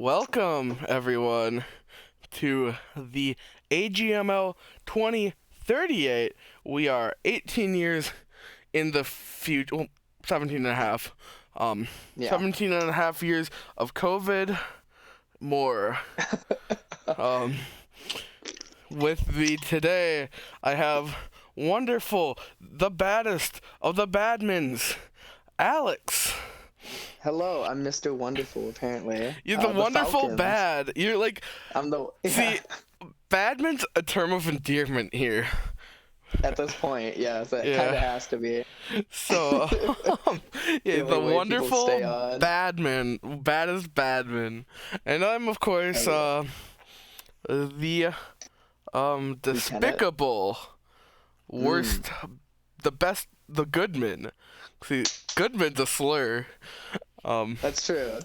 Welcome, everyone, to the AGML 2038. We are 18 years in the future, well, 17 and a half. 17 and a half years of COVID, more. um, with me today, I have wonderful, the baddest of the badmins, Alex. Hello, I'm Mr. Wonderful, apparently. You're the wonderful Falcons. bad. You're like, I'm the... see, badmin's a term of endearment here. At this point, yes, it kind of has to be. So, yeah, the way wonderful stay on. badman, baddest badman. And I'm, of course, the, despicable, worst, the best, the Goodman. See, Goodman's a slur. That's true.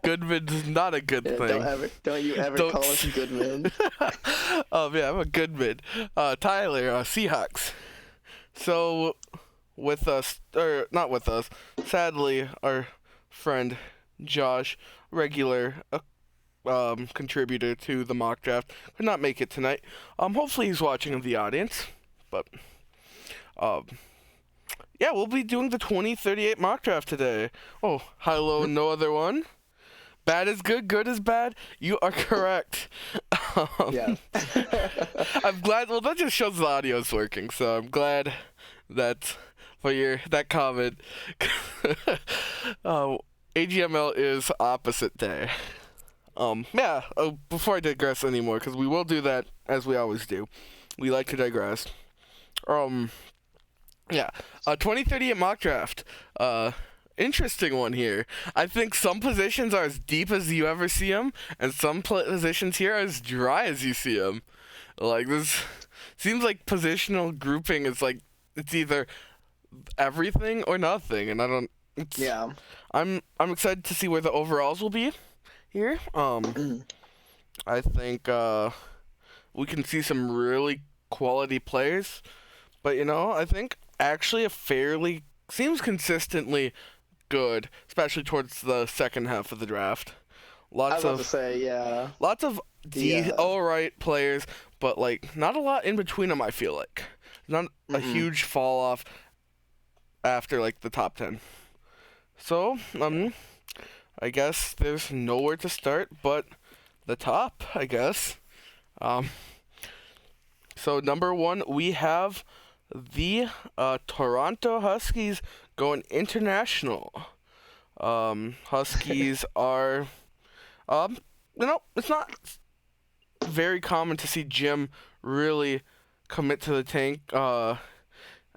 Goodman's not a good thing. Don't you ever call us Goodman. Yeah, I'm a Goodman. Tyler, Seahawks. So, with us, or not with us, sadly, our friend Josh, regular contributor to the mock draft, could not make it tonight. Hopefully he's watching in the audience, but yeah, we'll be doing the 2038 mock draft today. Oh, hello, no other one. Bad is good, good is bad. You are correct. Yeah. I'm glad. Well, that just shows the audio's working, so I'm glad that for that comment. AGML is opposite day. Yeah. Before I digress anymore, because we will do that as we always do. We like to digress. Yeah, 2038 mock draft. Interesting one here. I think some positions are as deep as you ever see them, and some positions here are as dry as you see them. Like, this seems like positional grouping is like, it's either everything or nothing, and I don't... Yeah. I'm excited to see where the overalls will be here. I think we can see some really quality players, but, I think actually a fairly, seems consistently good, especially towards the second half of the draft. Lots of alright players, but like not a lot in between them. I feel like not a huge fall off after like the top 10. So I guess there's nowhere to start but the top, I guess. So number 1 we have the Toronto Huskies going international. Huskies are, it's not very common to see Jim really commit to the tank. I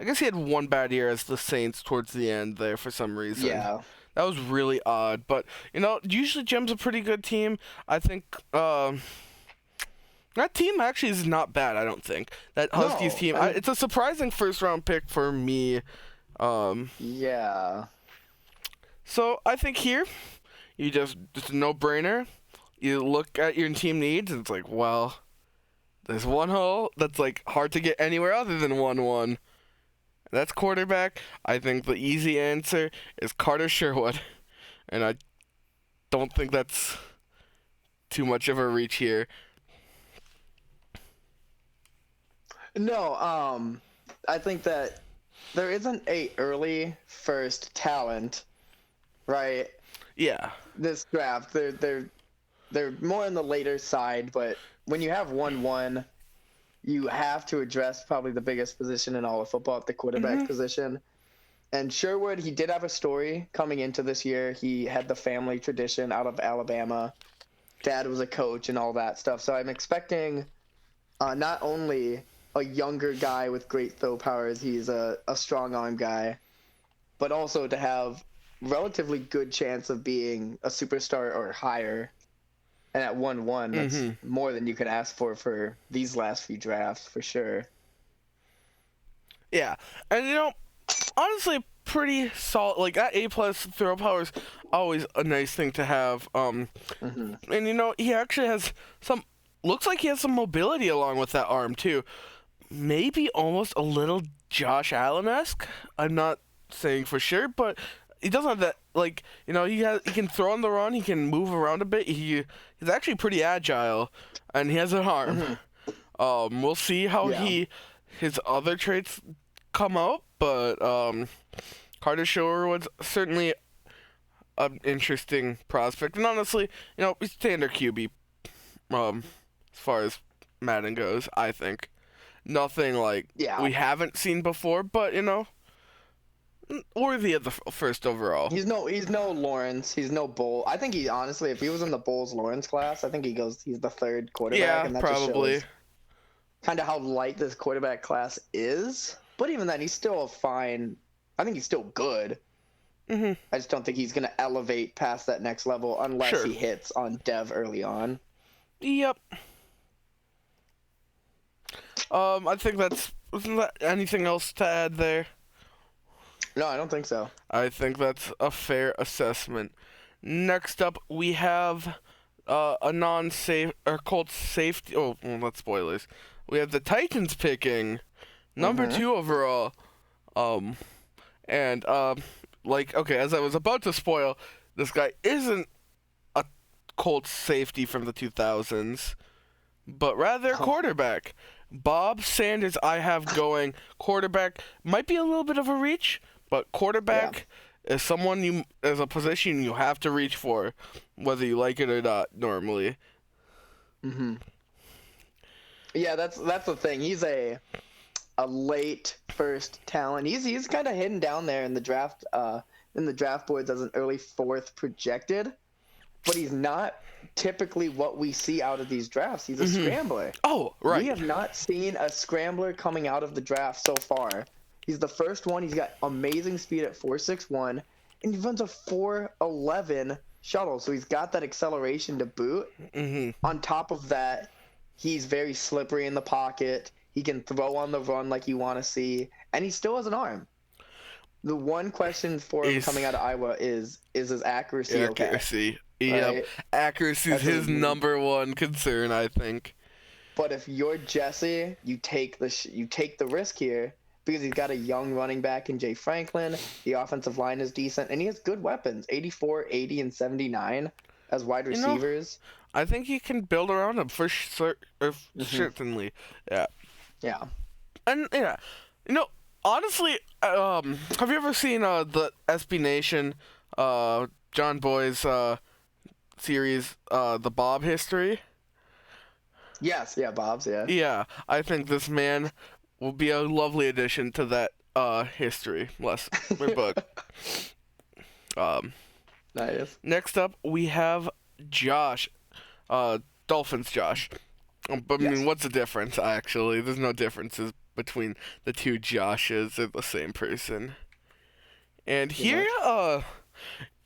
guess he had one bad year as the Saints towards the end there for some reason. Yeah. That was really odd. But, usually Jim's a pretty good team. I think, that team actually is not bad, I don't think. That Huskies team, it's a surprising first-round pick for me. Yeah. So I think here, it's a no-brainer. You look at your team needs, and it's like, well, there's one hole that's like hard to get anywhere other than 1-1. That's quarterback. I think the easy answer is Carter Sherwood, and I don't think that's too much of a reach here. No, I think that there isn't a early first talent, right? Yeah. This draft, they're more on the later side, but when you have 1-1, you have to address probably the biggest position in all of football at the quarterback position. And Sherwood, he did have a story coming into this year. He had the family tradition out of Alabama. Dad was a coach and all that stuff. So I'm expecting not only a younger guy with great throw powers, he's a strong arm guy, but also to have relatively good chance of being a superstar or higher. And at 1-1, that's more than you could ask for these last few drafts, for sure. Yeah. And, honestly, pretty solid. Like, that A-plus throw power is always a nice thing to have. And, he actually has looks like he has some mobility along with that arm, too. Maybe almost a little Josh Allen-esque. I'm not saying for sure, but he doesn't have that like, he can throw on the run, he can move around a bit. He's actually pretty agile, and he has an arm. We'll see how Yeah. his other traits come out, but Carter Sherwood's certainly an interesting prospect, and honestly, he's standard QB. As far as Madden goes, I think nothing like Yeah. we haven't seen before, but worthy of the first overall. He's no Lawrence. He's no Bull. I think he honestly, if he was in the Bulls Lawrence class, I think he's the third quarterback, Yeah, and that probably. just shows kind of how light this quarterback class is. But even then, he's still a fine. I think he's still good. I just don't think he's going to elevate past that next level unless he hits on Dev early on. Yep. I think isn't that anything else to add there? No, I don't think so. I think that's a fair assessment. Next up, we have a non-safe or Colts safety. Oh, well, that's spoilers. We have the Titans picking number 2 overall. Okay, as I was about to spoil, this guy isn't a Colts safety from the 2000s, but rather a quarterback. Bob Sanders, I have going quarterback. Might be a little bit of a reach, but quarterback is is a position you have to reach for, whether you like it or not. Normally. Yeah, that's the thing. He's a late first talent. He's kind of hidden down there in the draft boards as an early 4th projected, but he's not typically what we see out of these drafts. He's a scrambler. Oh, right. We have not seen a scrambler coming out of the draft so far. He's the first one. He's got amazing speed at 4.61, and he runs a 4.11 shuttle. So he's got that acceleration to boot. On top of that, he's very slippery in the pocket. He can throw on the run like you want to see, and he still has an arm. The one question for him coming out of Iowa is his accuracy. Accuracy. Okay? Yep. Right? Accuracy is his number one concern, I think. But if you're Jesse, you take the risk here because he's got a young running back in Jay Franklin. The offensive line is decent, and he has good weapons: 84, 80, and 79 as wide receivers. I think you can build around him for certainly. Yeah. Yeah. And honestly, have you ever seen the SB Nation, John Boy's series, the Bob History? Yes, yeah, Bob's, yeah. Yeah, I think this man will be a lovely addition to that history book. Nice. Next up, we have Josh, Dolphins Josh. But I mean, what's the difference, actually? There's no differences between the two Joshes. They're the same person. And here,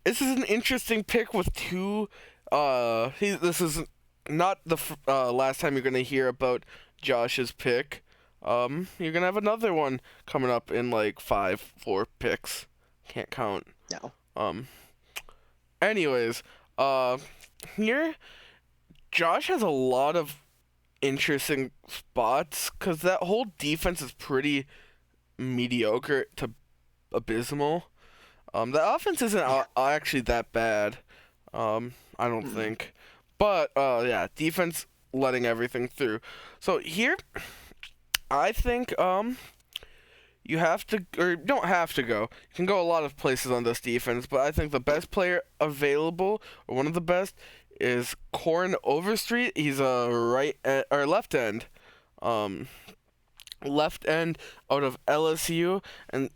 this is an interesting pick with two, this is not the last time you're going to hear about Josh's pick. You're going to have another one coming up in like 4 picks. Can't count. No. Anyways, here, Josh has a lot of interesting spots because that whole defense is pretty mediocre to abysmal. The offense isn't actually that bad. I don't think. But, defense letting everything through. So here, I think, you have to, or don't have to go. You can go a lot of places on this defense, but I think the best player available, or one of the best, is Corin Overstreet. He's a left end. Left end out of LSU. And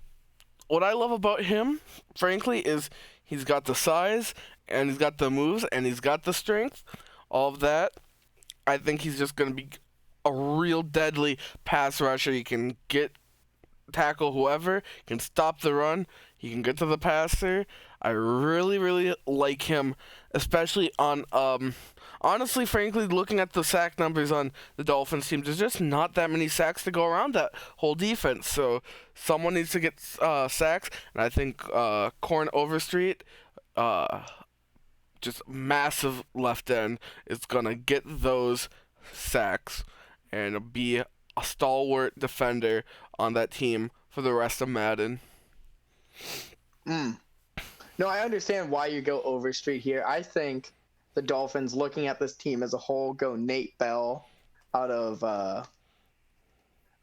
what I love about him, frankly, is he's got the size, and he's got the moves, and he's got the strength. All of that. I think he's just going to be a real deadly pass rusher. He can tackle whoever, can stop the run, he can get to the passer. I really, really like him, especially on, honestly, frankly, looking at the sack numbers on the Dolphins team, there's just not that many sacks to go around that whole defense, so someone needs to get sacks, and I think Corin Overstreet, just massive left end, is going to get those sacks and be a stalwart defender on that team for the rest of Madden. No, I understand why you go Overstreet here. I think the Dolphins, looking at this team as a whole, go Nate Bell out of uh,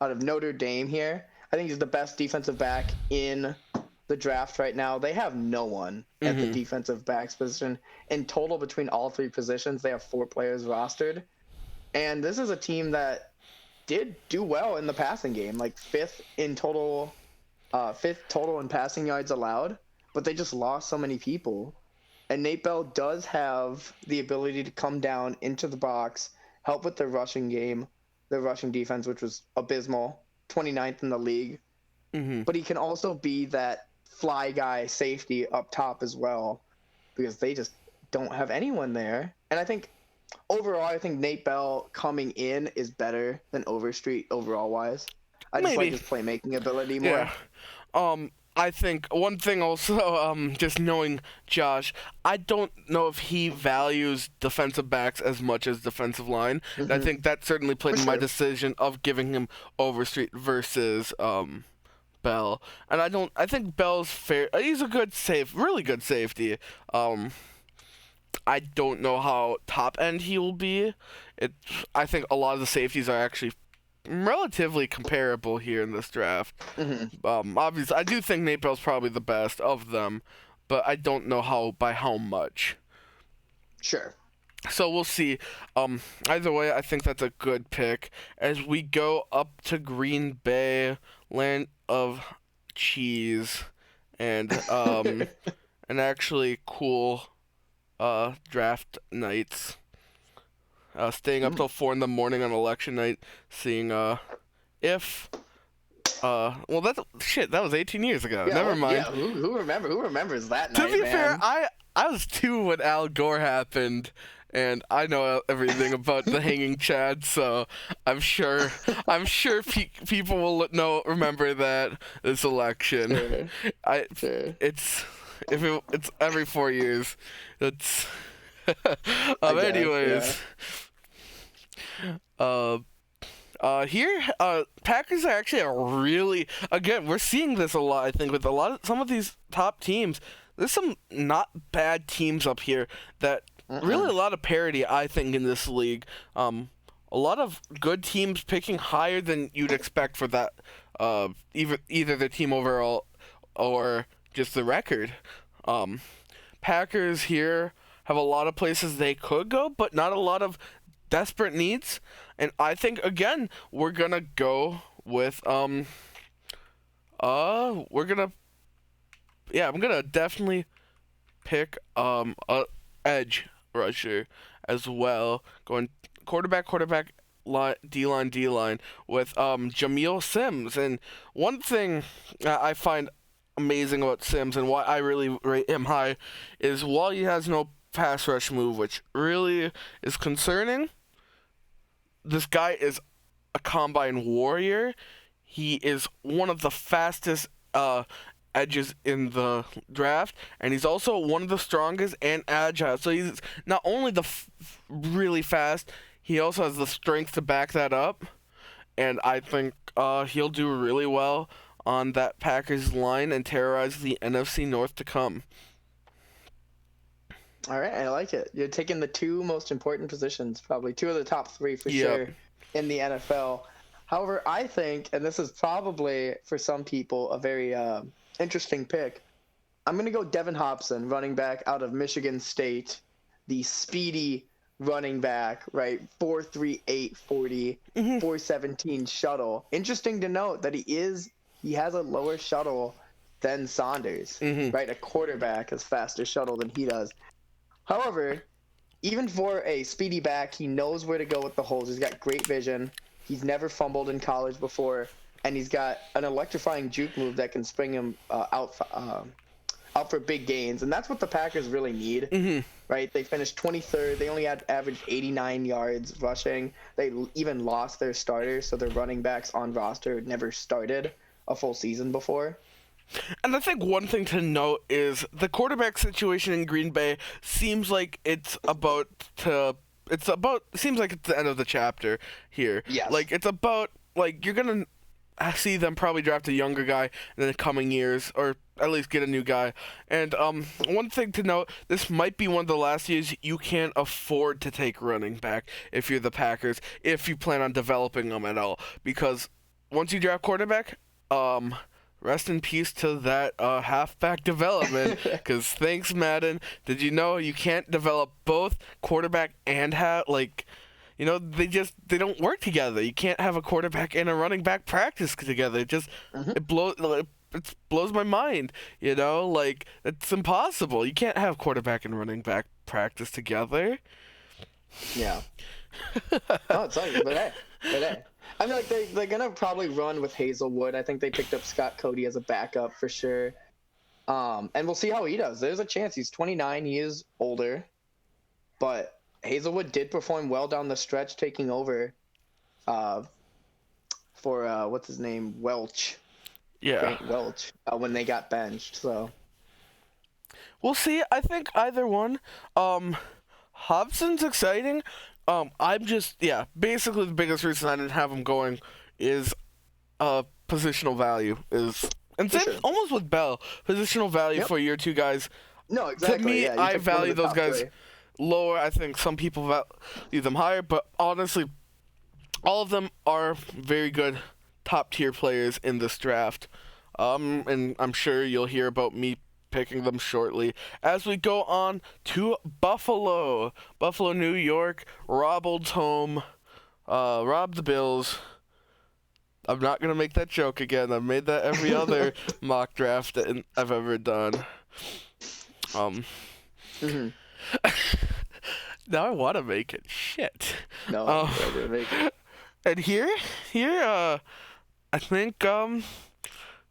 out of Notre Dame here. I think he's the best defensive back in the draft right now. They have no one at the defensive backs position. In total, between all three positions, they have 4 players rostered. And this is a team that did do well in the passing game, like fifth total in passing yards allowed, but they just lost so many people. And Nate Bell does have the ability to come down into the box, help with the rushing game, the rushing defense, which was abysmal, 29th in the league. But he can also be that fly guy safety up top as well, because they just don't have anyone there. And I think overall, I think Nate Bell coming in is better than Overstreet overall wise. I just like his playmaking ability more. Yeah. I think one thing also, just knowing Josh, I don't know if he values defensive backs as much as defensive line. And I think that certainly played in my decision of giving him Overstreet versus Bell. And I think Bell's fair. He's a really good safety. I don't know how top end he will be. I think a lot of the safeties are actually relatively comparable here in this draft. Obviously, I do think Nate Bell's probably the best of them, but I don't know by how much. Sure. So we'll see. Either way, I think that's a good pick. As we go up to Green Bay, land of cheese, and and actually cool draft nights. Staying up till 4 a.m. on election night, seeing if well that was 18 years ago. Yeah, Never mind. Yeah, who remembers that night? To be man? fair, I was 2 when Al Gore happened, and I know everything about the hanging Chad, so I'm sure people will remember this election. Sure. It's every 4 years. It's anyways. Here, Packers are actually we're seeing this a lot, I think, with some of these top teams. There's some not bad teams up here that really a lot of parity, I think, in this league. A lot of good teams picking higher than you'd expect for that, either their team overall or just the record. Packers here have a lot of places they could go, but not a lot of desperate needs. And I think, again, we're going to go with, I'm going to definitely pick, a edge rusher as well. Going quarterback, D-line, with, Jameel Sims. And one thing I find amazing about Sims and why I really rate him high is while he has no pass rush move, which really is concerning, this guy is a combine warrior. He is one of the fastest edges in the draft, and he's also one of the strongest and agile. So he's not only really fast, he also has the strength to back that up, and I think he'll do really well on that Packers line and terrorize the NFC North to come. All right, I like it. You're taking the 2 most important positions, probably 2 of the top 3 for sure in the NFL. However, I think, and this is probably for some people a very interesting pick, I'm going to go Devin Hobson, running back out of Michigan State, the speedy running back, right? 4.38 40, 4.17 shuttle. Interesting to note that he has a lower shuttle than Saunders, right? A quarterback has faster shuttle than he does. However, even for a speedy back, he knows where to go with the holes. He's got great vision. He's never fumbled in college before, and he's got an electrifying juke move that can spring him out for big gains. And that's what the Packers really need, right? They finished 23rd. They only had averaged 89 yards rushing. They even lost their starters, so their running backs on roster had never started a full season before. And I think one thing to note is the quarterback situation in Green Bay seems like seems like it's the end of the chapter here. Yes. Like, it's about, like, you're going to see them probably draft a younger guy in the coming years, or at least get a new guy. And one thing to note, this might be one of the last years you can't afford to take running back if you're the Packers, if you plan on developing them at all. Because once you draft quarterback, rest in peace to that halfback development. Because thanks, Madden. Did you know you can't develop both quarterback and they don't work together. You can't have a quarterback and a running back practice together. It blows my mind. It's impossible. You can't have quarterback and running back practice together. Yeah. Oh, it's like, but hey. I mean, like they're gonna probably run with Hazelwood. I think they picked up Scott Cody as a backup for sure. And we'll see how he does. There's a chance. He's 29. He is older, but Hazelwood did perform well down the stretch, taking over for what's his name, Welch. Yeah, Grant Welch, when they got benched. So we'll see. I think either one. Hobson's exciting. Basically the biggest reason I didn't have him going is positional value almost with Bell. Positional value for your two guys. No, exactly. To me, I value those guys lower. I think some people value them higher, but honestly, all of them are very good top tier players in this draft. And I'm sure you'll hear about me picking them shortly as we go on to Buffalo, New York. Rob Old's home. Rob the Bills. I'm not gonna make that joke again. I've made that every other mock draft that I've ever done. Now I want to make it. Shit. No, I'm not gonna make it. And here, I think there's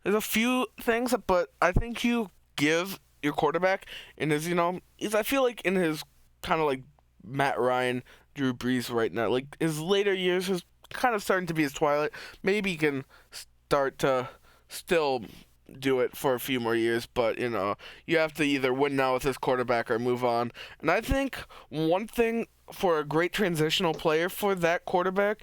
a few things, but I think you give your quarterback in his, I feel like in his kind of like Matt Ryan, Drew Brees right now, like his later years is kind of starting to be his twilight. Maybe he can start to still do it for a few more years, but you have to either win now with this quarterback or move on. And I think one thing for a great transitional player for that quarterback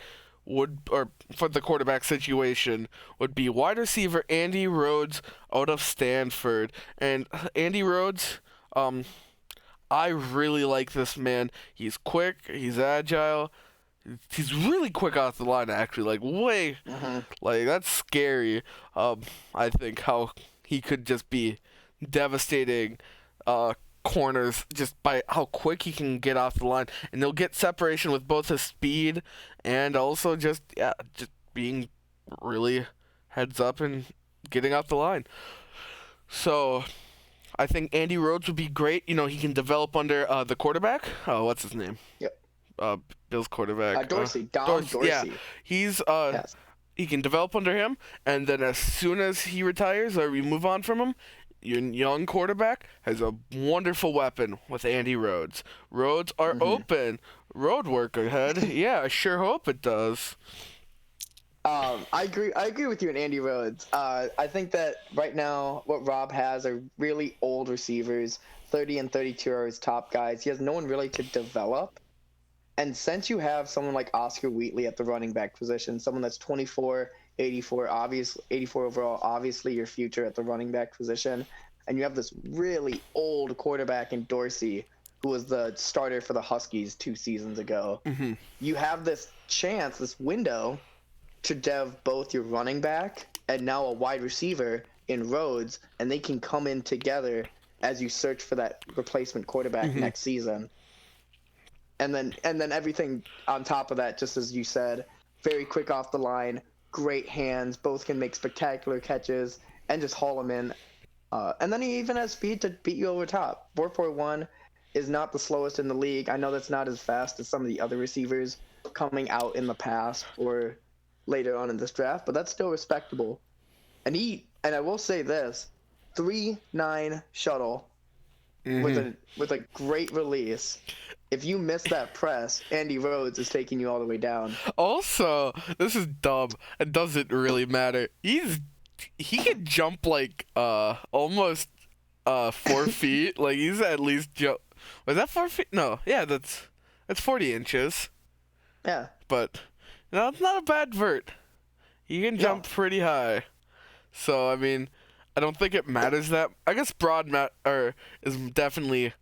for the quarterback situation would be wide receiver Andy Rhodes out of Stanford. And Andy Rhodes, I really like this man. He's quick, he's agile, he's really quick off the line, actually, that's scary. I think how he could just be devastating corners just by how quick he can get off the line, and he'll get separation with both his speed and also just being really heads up and getting off the line. So I think Andy Rhodes would be great. He can develop under the quarterback. What's his name? Yep. Bill's quarterback. Dorsey. Dorsey. Yeah, he's Yes. He can develop under him, and then as soon as he retires or we move on from him, your young quarterback has a wonderful weapon with Andy Rhodes. Roads are open. Road work ahead. Yeah, I sure hope it does. I agree with you on Andy Rhodes. I think that right now what Rob has are really old receivers. 30 and 32 are his top guys. He has no one really to develop. And since you have someone like Oscar Wheatley at the running back position, someone that's 24, 84 overall, obviously your future at the running back position, and you have this really old quarterback in Dorsey, who was the starter for the Huskies 2 seasons ago. You have this chance, this window, to dev both your running back and now a wide receiver in Rhodes, and they can come in together as you search for that replacement quarterback next season. And then everything on top of that, just as you said, very quick off the line, great hands, both can make spectacular catches and just haul them in. And then he even has speed to beat you over top. 4.41 is not the slowest in the league. I know that's not as fast as some of the other receivers coming out in the past or later on in this draft, but that's still respectable. And I will say this, 3.9 shuttle with a great release. If you miss that press, Andy Rhodes is taking you all the way down. Also, this is dumb. It doesn't really matter. He can jump almost 4 feet. Like he's at least jump. Was that 4 feet? No. Yeah, that's 40 inches. Yeah. But it's not a bad vert. He can Yeah. jump pretty high. So I mean, I don't think it matters that. I guess is definitely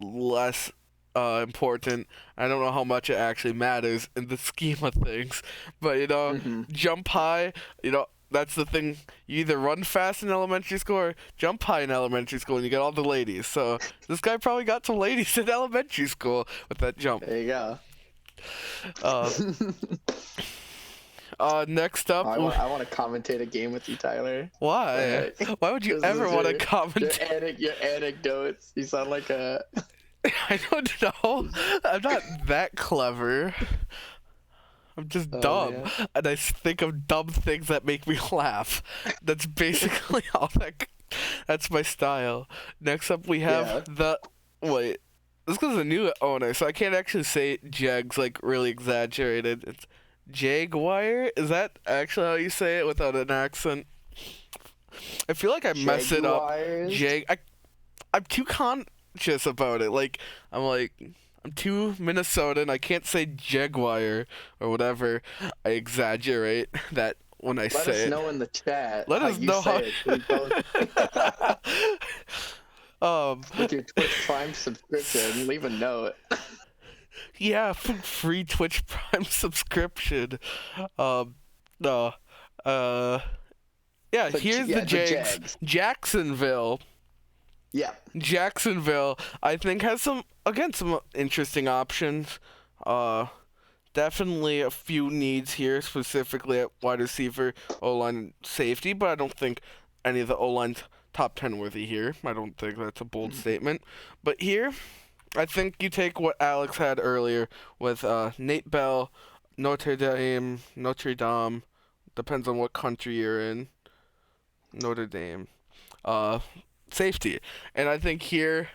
less important. I don't know how much it actually matters in the scheme of things, but Hmm. jump high. That's the thing. You either run fast in elementary school or jump high in elementary school, and you get all the ladies. So this guy probably got some ladies in elementary school with that jump. There you go. Uh, next up, I want to commentate a game with you, Tyler. why? Why would you This ever is want to your comment? your anecdotes. You sound like a. I don't know. I'm not that clever. I'm just Oh, dumb, man. and I think of dumb things that make me laugh. That's basically all that. That's my style. Next up, we have Yeah. the wait. This is a new owner, so I can't actually say Jag's like really exaggerated. It's Jaguar. Is that actually how you say it without an accent? I feel like I mess it up. Jaguars? I'm too conscious about it. I'm too Minnesotan. I can't say Jaguar or whatever. I exaggerate that when I Let say us it. know in the chat Let how us you know say it. We both, with your Twitch Prime subscription, leave a note. yeah, free Twitch Prime subscription. No. Uh, yeah, So, here's yeah, the the Jags. Jags. Jacksonville. Yeah. Jacksonville, I think, has some interesting options. Definitely a few needs here, specifically at wide receiver, O-line, and safety, but I don't think any of the O-line's top 10 worthy here. I don't think that's a bold statement. But here, I think you take what Alex had earlier with Nate Bell, Notre Dame, depends on what country you're in. Notre Dame. Uh, Safety. And I think here,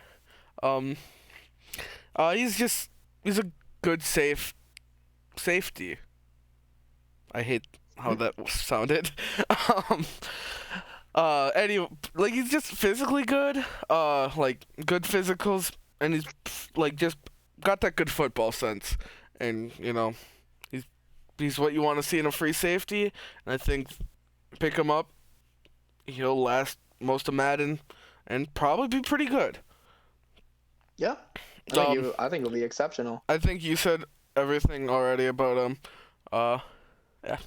um, he's a good safety. I hate how that sounded. um, anyway, like he's just physically good. Like good physicals, and he's like just got that good football sense, and he's what you want to see in a free safety. And I think pick him up, he'll last most of Madden, and probably be pretty good. Yeah. I think it'll be exceptional. I think you said everything already about him. Yeah.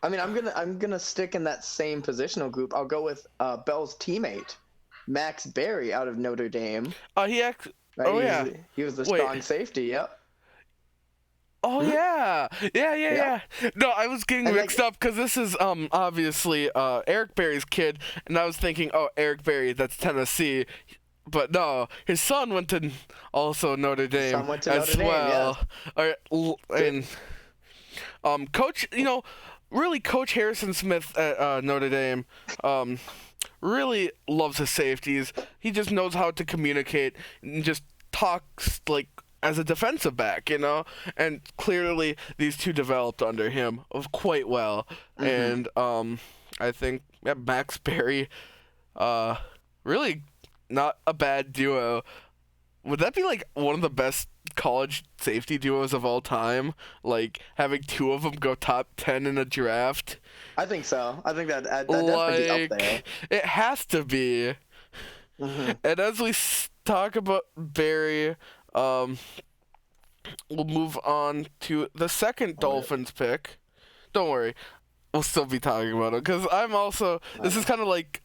I mean, I'm gonna stick in that same positional group. I'll go with Bell's teammate, Max Berry out of Notre Dame. Right? Oh yeah. He was the Wait. strong safety. Yep. Oh Hmm? yeah. No, I was getting And, mixed up because this is obviously Eric Berry's kid, and I was thinking, oh, Eric Berry, that's Tennessee, but no, his son went to also Notre Dame son went to as Notre Dame, well. And Coach, really, Coach Harrison Smith at Notre Dame, really loves his safeties. He just knows how to communicate and just talks like as a defensive back, and clearly these two developed under him quite well. And I think Max Berry, really not a bad duo. Would that be like one of the best college safety duos of all time? Like having two of them go top 10 in a draft? I think so. I think that definitely be up there. It has to be. And as we talk about Barry, we'll move on to the second Dolphins pick. Don't worry, we'll still be talking about it because I'm also. This is kind of like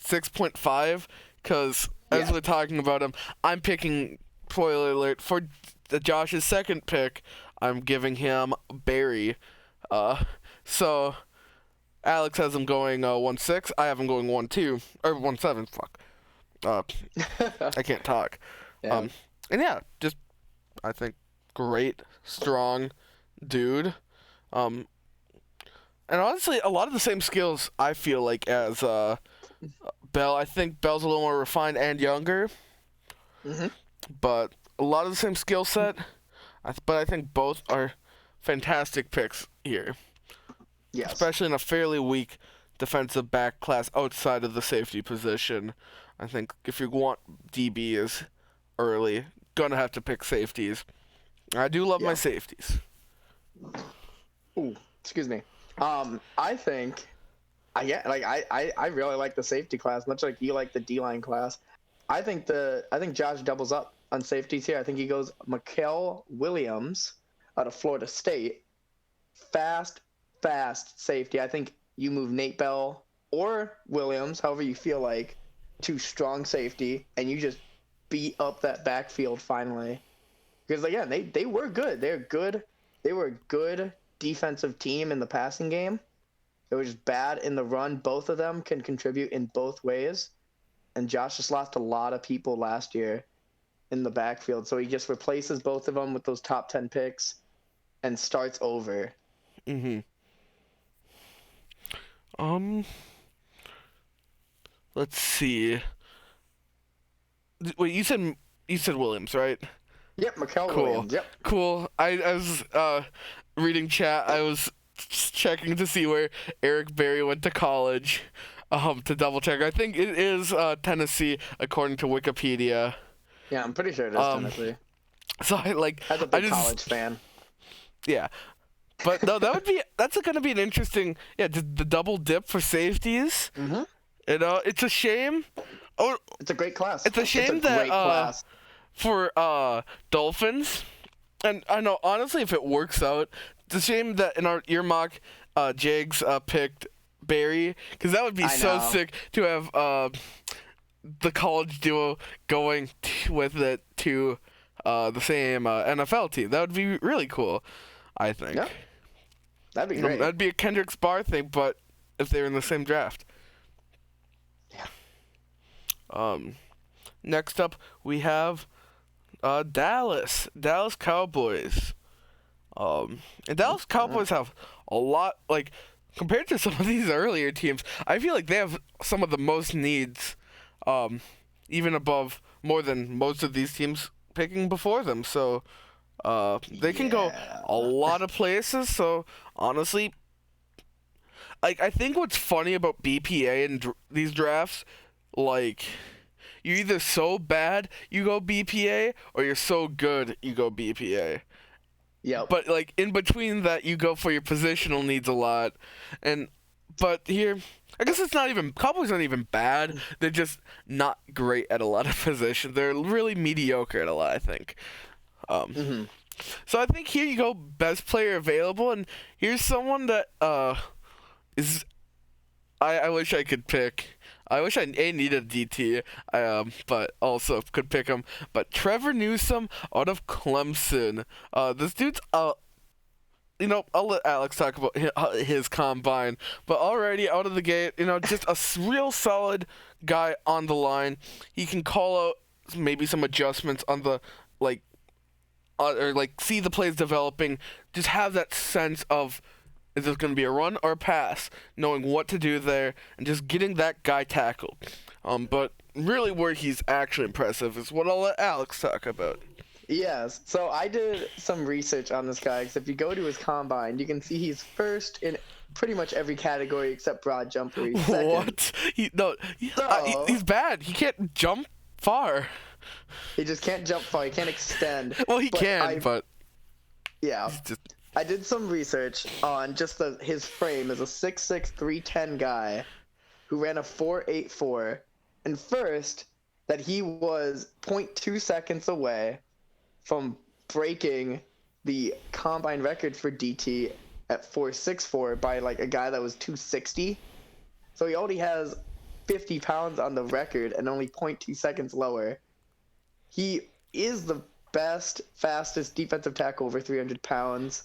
6.5 because as we're talking about him, I'm picking. Spoiler alert for Josh's second pick. I'm giving him Barry. So Alex has him going 1-6. I have him going 1-2 or 1-7. Fuck. I can't talk. Yeah. And yeah, just I think great, strong dude. And honestly, a lot of the same skills I feel like as Bell. I think Bell's a little more refined and younger, but a lot of the same skill set. But I think both are fantastic picks here, Yes. especially in a fairly weak defensive back class outside of the safety position. I think if you want DBs early, gonna have to pick safeties. I do love my safeties. Ooh. excuse me. I think I really like the safety class, much like you like the D-line class. I think Josh doubles up on safeties here. I think he goes Mikael Williams out of Florida State. Fast safety. I think you move Nate Bell or Williams, however you feel like, to strong safety, and you just beat up that backfield finally. Because again, they were good. They're good. They were a good defensive team in the passing game. They were just bad in the run. Both of them can contribute in both ways. And Josh just lost a lot of people last year in the backfield. So he just replaces both of them with those top 10 picks and starts over. Mm-hmm. Let's see. Wait, you said Williams, right? Yep, Mikael Cool. Williams. Yep. Cool. I was reading chat. I was checking to see where Eric Berry went to college. To double check. I think it is Tennessee according to Wikipedia. Yeah, I'm pretty sure it is Tennessee. So As a big college fan. Yeah. But no, that's gonna be an interesting the double dip for safeties. Mm-hmm. You know, it's a shame. Oh, it's a great class. It's a shame that for Dolphins, and I know honestly if it works out, it's a shame that in your mock, Jags picked Barry, because that would be so sick to have the college duo going with it to the same NFL team. That would be really cool, I think. Yeah. That'd be great. That'd be a Kendrick Spar thing, but if they were in the same draft. Yeah. Next up, we have Dallas Cowboys. And Dallas Cowboys have a lot, like, compared to some of these earlier teams, I feel like they have some of the most needs, even above more than most of these teams picking before them. So they can go a lot of places. So honestly, like, I think what's funny about BPA and these drafts, like, you're either so bad you go BPA or you're so good you go BPA. Yeah. But like in between that, you go for your positional needs a lot, but here, I guess it's not even Cowboys aren't even bad. They're just not great at a lot of positions. They're really mediocre at a lot, I think. So I think here you go best player available, and here's someone that is I wish I could pick. I wish I needed a DT, but also could pick him. But Trevor Newsome out of Clemson. This dude's, I'll let Alex talk about his combine. But already out of the gate, just a real solid guy on the line. He can call out maybe some adjustments on the, see the plays developing. Just have that sense of, is this going to be a run or a pass? Knowing what to do there and just getting that guy tackled. But really where he's actually impressive is what I'll let Alex talk about. Yes. So I did some research on this guy, because if you go to his combine, you can see he's first in pretty much every category except broad jumper. He's second. What? He's bad. He can't jump far. He just can't jump far. He can't extend. Well, he can, but... Yeah. I did some research on just his frame as a 6'6", 310 guy who ran a 4.84, and first that he was 0.2 seconds away from breaking the combine record for DT at 4.64 by like a guy that was 260. So he already has 50 pounds on the record and only 0.2 seconds lower. He is the best, fastest defensive tackle over 300 pounds.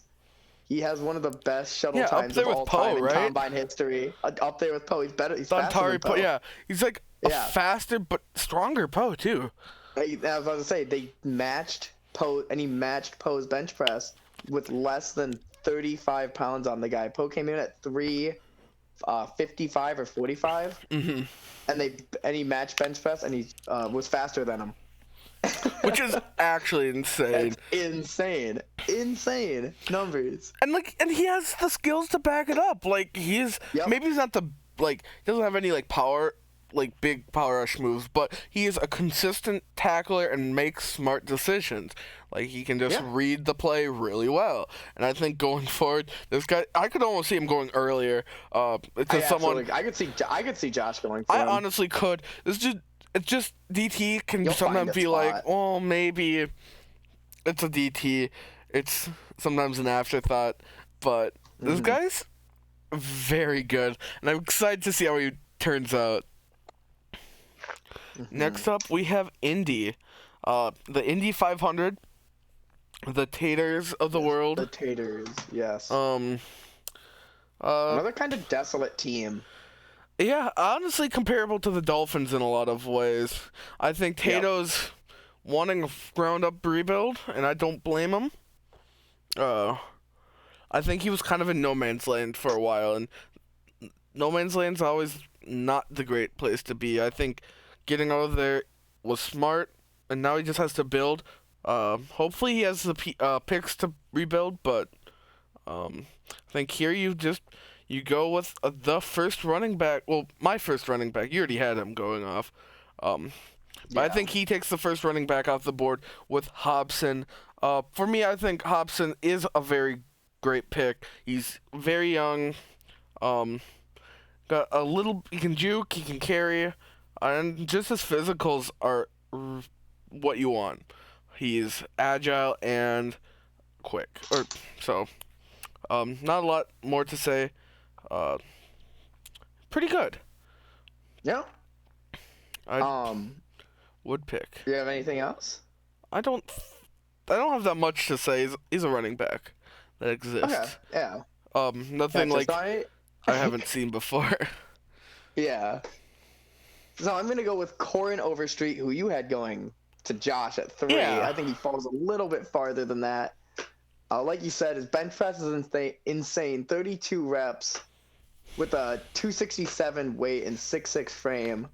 He has one of the best shuttle times of all time in combine history. Up there with Poe. He's better. He's faster than Poe. Yeah, he's like a faster but stronger Poe too. I was about to say they matched Poe, and he matched Poe's bench press with less than 35 pounds on the guy. Poe came in at 355 or 45, and he matched bench press, and he was faster than him. Which is actually insane. That's insane numbers. And he has the skills to back it up. Like maybe he's not he doesn't have any power like big power rush moves, but he is a consistent tackler and makes smart decisions. Like he can just Yeah. read the play really well. And I think going forward, this guy, I could almost see him going earlier. I To someone, absolutely. I could see Josh going for I him. honestly could. It's just DT can You'll find sometimes a be like, spot. well, maybe it's a DT. It's sometimes an afterthought, but this Mhm. guy's very good, and I'm excited to see how he turns out. Mhm. Next up, we have Indy, the Indy 500, the Taters of the Yes. world. The Taters. Yes. Um, uh, Another kind of desolate team. yeah, honestly comparable to the Dolphins in a lot of ways. I think Yep. Tato's wanting a ground up rebuild, and I don't blame him. Uh, I think he was kind of in no man's land for a while, and no man's land's always not the great place to be. I think getting out of there was smart, and now he just has to build. Hopefully he has the picks to rebuild, but I think here you go with the first running back. Well, my first running back. You already had him going off. Um, but I Yeah. think he takes the first running back off the board with Hobson. For me, I think Hobson is a very great pick. He's very young. Um, got a little. He can juke. He can carry, and just his physicals are what you want. He's agile and quick. Not a lot more to say. Uh, Pretty good. Yeah. I Um. would pick. Do you have anything else? I don't. I don't have that much to say. He's a running back that Okay. exists. Yeah. Nothing Gotcha. like So I haven't seen before. yeah. So I'm gonna go with Corin Overstreet, who you had going to Josh at 3. Yeah. I think he falls a little bit farther than that. Like you said, his bench press is insane. 32 reps with a 267 weight and 6'6" frame,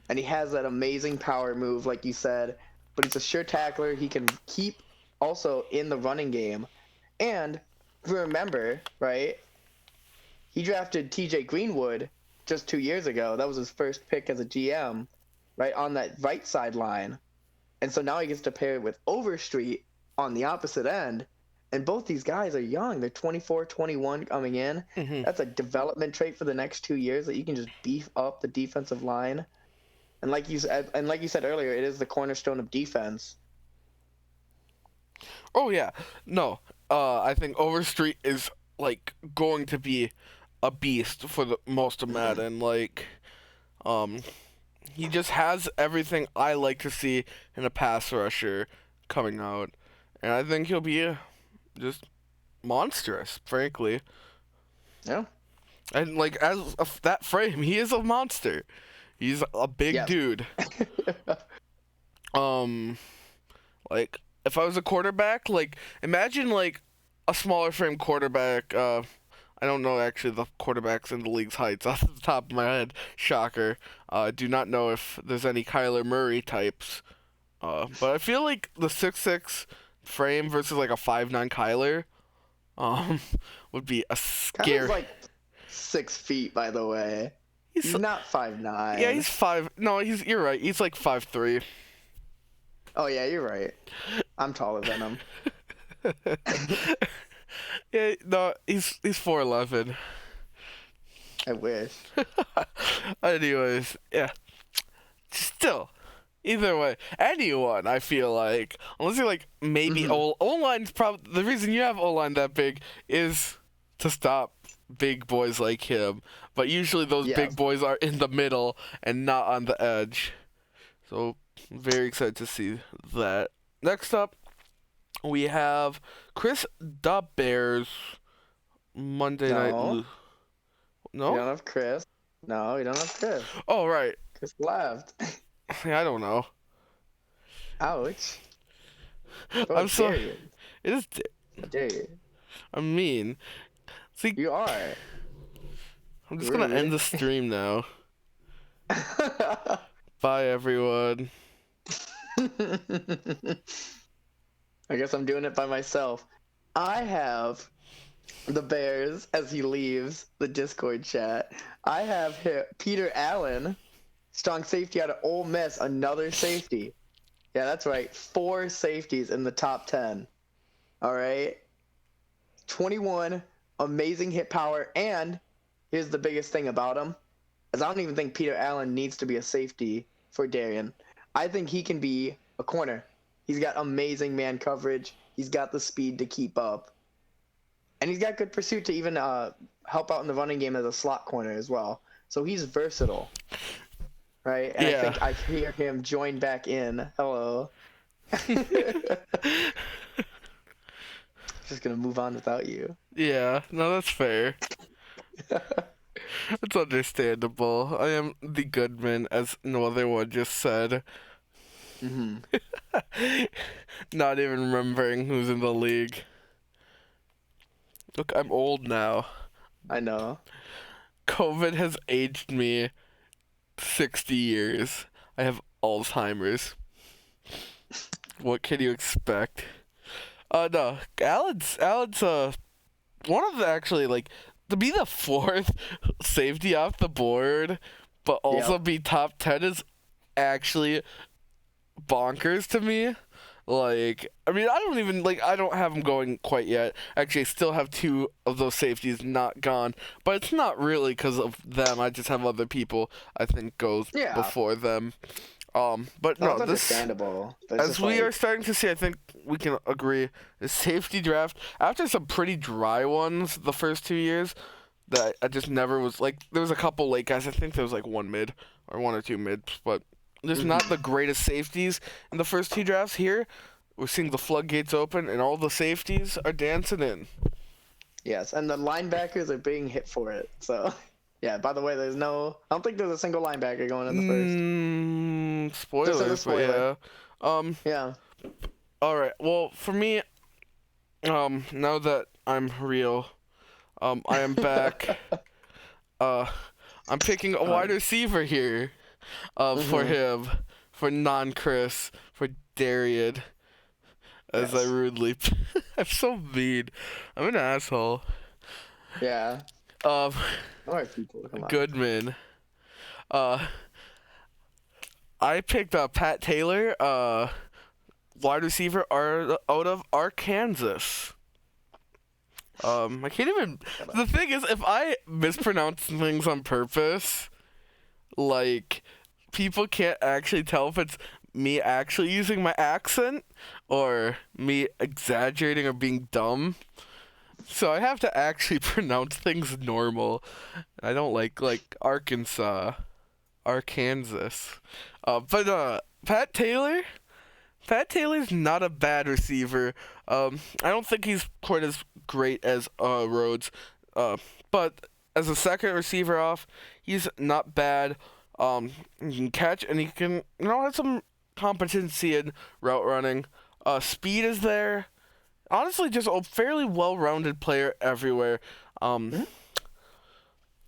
and he has that amazing power move, like you said. But he's a sure tackler. He can keep also in the running game. And if you remember, right, he drafted T.J. Greenwood just 2 years ago. That was his first pick as a GM, right, on that right sideline. And so now he gets to pair it with Overstreet on the opposite end. And both these guys are young. They're 24, 21 coming in. hmm That's a development trait for the next 2 years that you can just beef up the defensive line. And like you said earlier, it is the cornerstone of defense. Oh yeah. No. I think Overstreet is like going to be a beast for the most of Madden. Like, um, he just has everything I like to see in a pass rusher coming out, and I think he'll be just monstrous, frankly. Yeah. And like that frame, he is a monster. He's a big Yes. dude. Um, like if I was a quarterback, like imagine like a smaller frame quarterback. I don't know actually the quarterbacks in the league's heights off the top of my head. Shocker. I do not know if there's any Kyler Murray types. But I feel like the 6'6" frame versus like a 5'9" Kyler, um, would be a Kyler's scary. like 6 feet, by the way. He's He's not yeah, 5'9". he's five. No, you're right. He's like 5'3". Oh yeah, you're right. I'm taller than him. Yeah, no, he's 4'11". I wish. Anyways, yeah. Still, either way, anyone. I feel like unless you're like maybe Mhm. O-line's probably the reason you have O-line that big is to stop big boys like him. But usually those Yes. big boys are in the middle and not on the edge. So very excited to see that. Next up, we have Chris the Bears Monday night. No. We No? don't have Chris. No, we don't have Chris. Oh right. Chris left. Yeah, I don't know. Ouch. I'm sorry. Dare you? It is. How dare you? I'm mean. See, You are. I'm just gonna end rude. the stream now. Bye, everyone. I guess I'm doing it by myself. I have the Bears as he leaves the Discord chat. I have Peter Allen strong safety out of Ole Miss, another safety. Yeah, that's right. 4 safeties in the top 10. All right. 21, amazing hit power. And here's the biggest thing about him, is I don't even think Peter Allen needs to be a safety for Darian. I think he can be a corner. He's got amazing man coverage. He's got the speed to keep up. And he's got good pursuit to even help out in the running game as a slot corner as well. So he's versatile. Right? And Yeah. I think I hear him join back in. Hello. Just going to move on without you. Yeah, no, that's fair. It's understandable. I am the Goodman, as no other one just said. Mm-hmm. Not even remembering who's in the league. Look, I'm old now. I know. COVID has aged me 60 years. I have Alzheimer's. What can you expect? No, Allen's one of the actually, like, to be the 4th safety off the board, but also be top 10 is actually bonkers to me. Like, I mean, I don't have them going quite yet. Actually, I still have 2 of those safeties not gone, but it's not really because of them. I just have other people I think goes before them. But no, That's this, understandable. as we are starting to see, I think we can agree, the safety draft, after some pretty dry ones the first 2 years, that I just never was, like, there was a couple late guys. I think there was like 1 mid, or 1 or 2 mids, but there's not the greatest safeties in the first 2 drafts. Here, we're seeing the floodgates open, and all the safeties are dancing in. Yes, and the linebackers are being hit for it, so... Yeah, by the way, I don't think there's a single linebacker going in the first. Spoilers, but yeah. Yeah. Alright, well, for me, now that I'm real, I am back. I'm picking a wide receiver here, for him, for non-Chris, for Darian, as I rudely... I'm so mean. I'm an asshole. Yeah. All right, people, come on. Goodman. I picked Pat Taylor, wide receiver out of Arkansas. I can't even. The thing is, if I mispronounce things on purpose, like, people can't actually tell if it's me actually using my accent or me exaggerating or being dumb. So I have to actually pronounce things normal. I don't like Arkansas. But Pat Taylor's not a bad receiver. I don't think he's quite as great as Rhodes. But as a second receiver off, he's not bad. He can catch, and he can, have some competency in route running. Speed is there. Honestly, just a fairly well-rounded player everywhere. And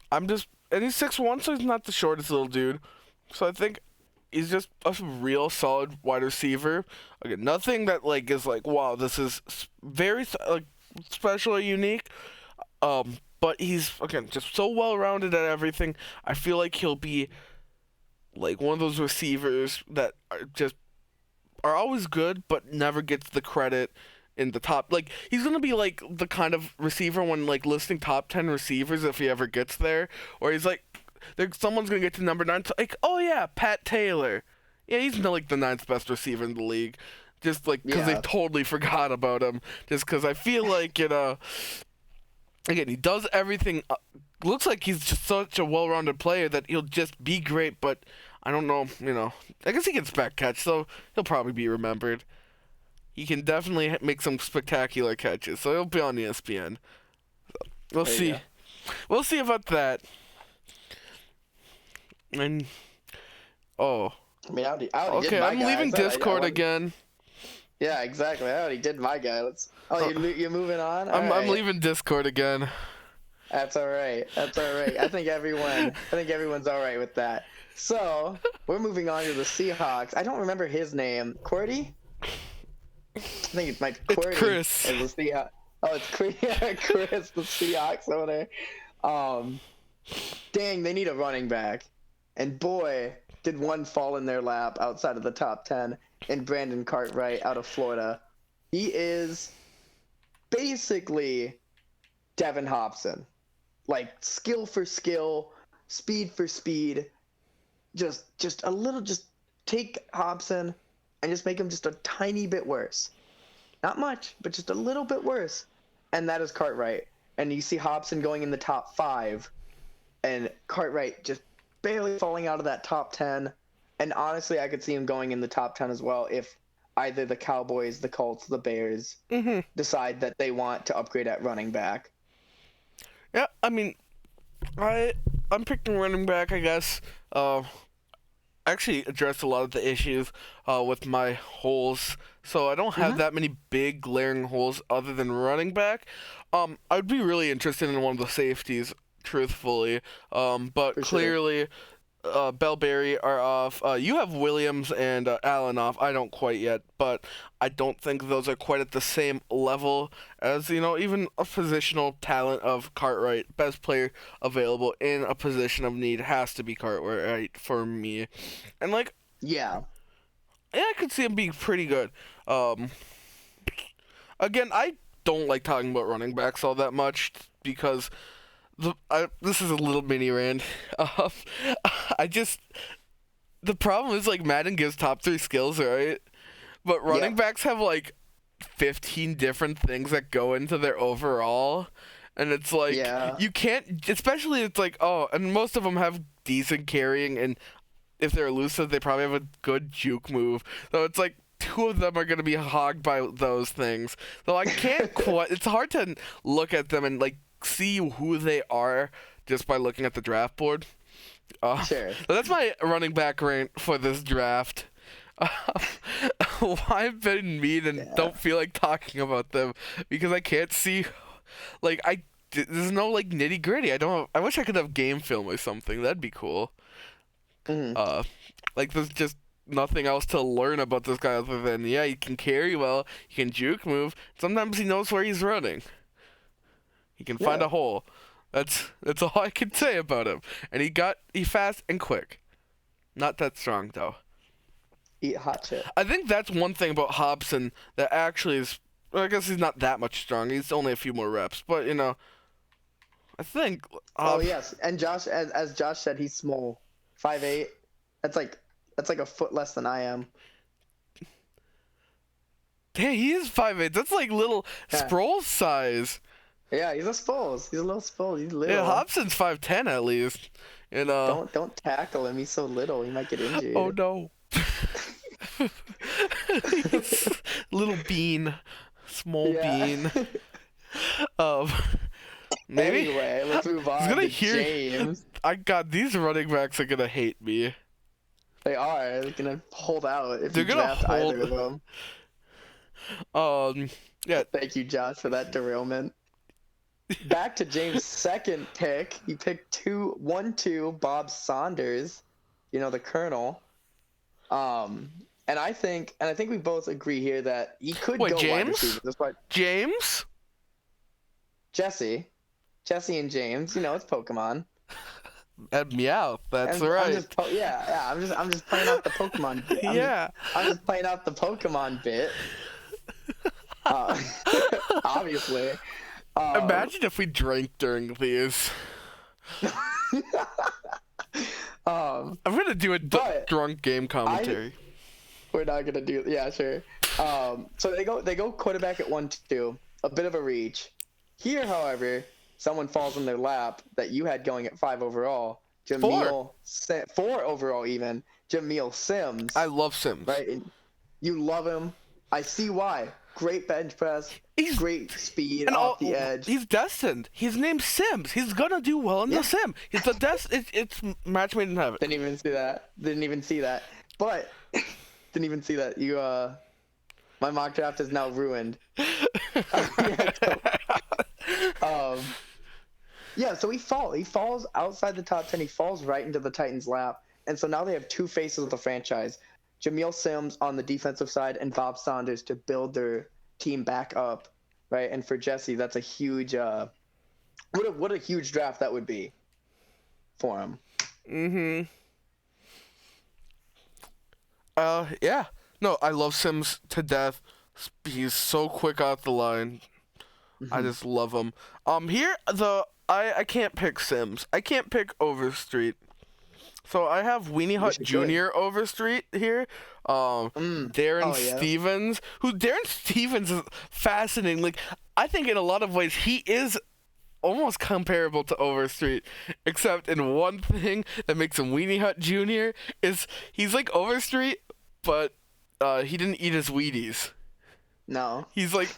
he's 6'1", so he's not the shortest little dude. So I think he's just a real solid wide receiver. Again, nothing that is wow, this is very special or unique. But he's just so well-rounded at everything. I feel like he'll be one of those receivers that are always good, but never gets the credit in the top. He's gonna be the kind of receiver when listing top 10 receivers, if he ever gets there, or he's someone's gonna get to number 9, oh yeah, Pat Taylor, yeah, he's the 9th best receiver in the league, just because they totally forgot about him, just because I feel again, he does everything. Looks like he's just such a well-rounded player that he'll just be great, but I don't know, I guess he can spec catch, so he'll probably be remembered. He can definitely make some spectacular catches, so he'll be on ESPN. So we'll see. We'll see about that. And I already did okay, my I'm guy. leaving Discord again. Yeah, exactly. I already did my guy. You're moving on. I'm leaving Discord again. That's all right. I think everyone's all right with that. So we're moving on to the Seahawks. I don't remember his name. Cordy? I think it might be Cordy. It's Chris. As the Seahawks. Oh, it's Chris, the Seahawks owner. Dang, they need a running back. And boy, did one fall in their lap outside of the top 10, and Brandon Cartwright out of Florida. He is basically Devin Hobson. Like, skill for skill, speed for speed. Just take Hobson and just make him just a tiny bit worse. Not much, but just a little bit worse. And that is Cartwright. And you see Hobson going in the top 5, and Cartwright just barely falling out of that top 10. And honestly, I could see him going in the top 10 as well if either the Cowboys, the Colts, the Bears decide that they want to upgrade at running back. Yeah, I mean, I'm picking running back, I guess. I actually addressed a lot of the issues with my holes, so I don't have that many big glaring holes other than running back. I'd be really interested in one of the safeties, truthfully, but For clearly Bell Berry are off. You have Williams and Allen off. I don't quite yet, but I don't think those are quite at the same level as, even a positional talent of Cartwright. Best player available in a position of need has to be Cartwright for me. And, Yeah, I could see him being pretty good. Again, I don't like talking about running backs all that much because this is a little mini rant. The problem is, Madden gives top 3 skills, right? But running backs have 15 different things that go into their overall, and it's you can't, especially it's and most of them have decent carrying, and if they're elusive, they probably have a good juke move. So it's 2 of them are going to be hogged by those things. So I can't quite, it's hard to look at them and see who they are just by looking at the draft board. sure. So that's my running back rant for this draft. I've been mean and don't feel like talking about them because I can't see, there's no nitty gritty. I wish I could have game film or something. That'd be cool. There's just nothing else to learn about this guy other than he can carry well, he can juke move. Sometimes he knows where he's running. He can find a hole. That's all I can say about him. And he fast and quick. Not that strong though. Eat hot shit. I think that's one thing about Hobson that actually is. Well, I guess he's not that much strong. He's only a few more reps, but I think. Oh yes, and Josh, as Josh said, he's small, 5'8". That's a foot less than I am. Hey, he is 5'8". That's little Sproles size. Yeah, he's a Sproles. He's a little Sproles. He's little. Yeah, Hobson's 5'10" at least. Don't tackle him. He's so little. He might get injured. Oh no. Little bean, small bean. Maybe. Anyway, let's move on to James. These running backs are gonna hate me. They are. They're gonna hold out if They're you gonna draft hold. either of them. Yeah. Thank you, Josh, for that derailment. Back to James' second pick. He picked 1-2 Bob Saunders, the Colonel. And I think we both agree here that he could go James? wide receiver. That's why James? Jesse and James. It's Pokemon. Meow. That's right. I'm just playing out the Pokemon bit. I'm just playing out the Pokemon bit. Obviously. Imagine if we drank during these. I'm gonna do a drunk game commentary. We're not gonna do. Yeah, sure. So they go quarterback at 1-2. A bit of a reach. Here, however, someone falls in their lap that you had going at 5 overall. 4 overall even. Jameel Sims. I love Sims. Right, and you love him. I see why. Great bench press. Great speed off the edge. He's destined. His name's Sims. He's gonna do well in the Sim. It's it's match made in heaven. Didn't even see that. But didn't even see that. My mock draft is now ruined. So he falls outside the top 10. He falls right into the Titans' lap. And so now they have 2 faces of the franchise. Jameel Sims on the defensive side and Bob Saunders to build their team back up, right? And for Jesse, that's a huge what a huge draft that would be for him. Yeah. No, I love Sims to death. He's so quick off the line. I Mhm. just love him. Here I can't pick Sims. I can't pick Overstreet. So I have Weenie Wish Hut you could. Jr. Overstreet here. Mm. Darren Oh yes. Stevens, who Darren Stevens is fascinating. Like I think in a lot of ways he is almost comparable to Overstreet, except in one thing that makes him Weenie Hut Jr. is he's like Overstreet, but he didn't eat his Wheaties. No. He's like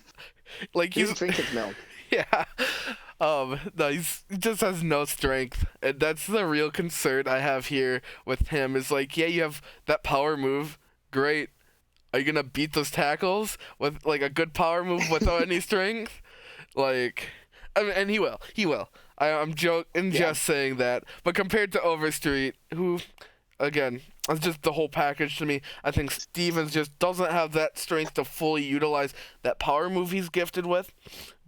He he's didn't drink his milk. yeah. No, he just has no strength, and that's the real concern I have here with him. Is like, yeah, you have that power move, great. Are you gonna beat those tackles with like a good power move without any strength? Like, I mean, and he will, he will. I'm joking, Yeah. just saying that. But compared to Overstreet, who, again, it's just the whole package to me. I think Stevens just doesn't have that strength to fully utilize that power move he's gifted with,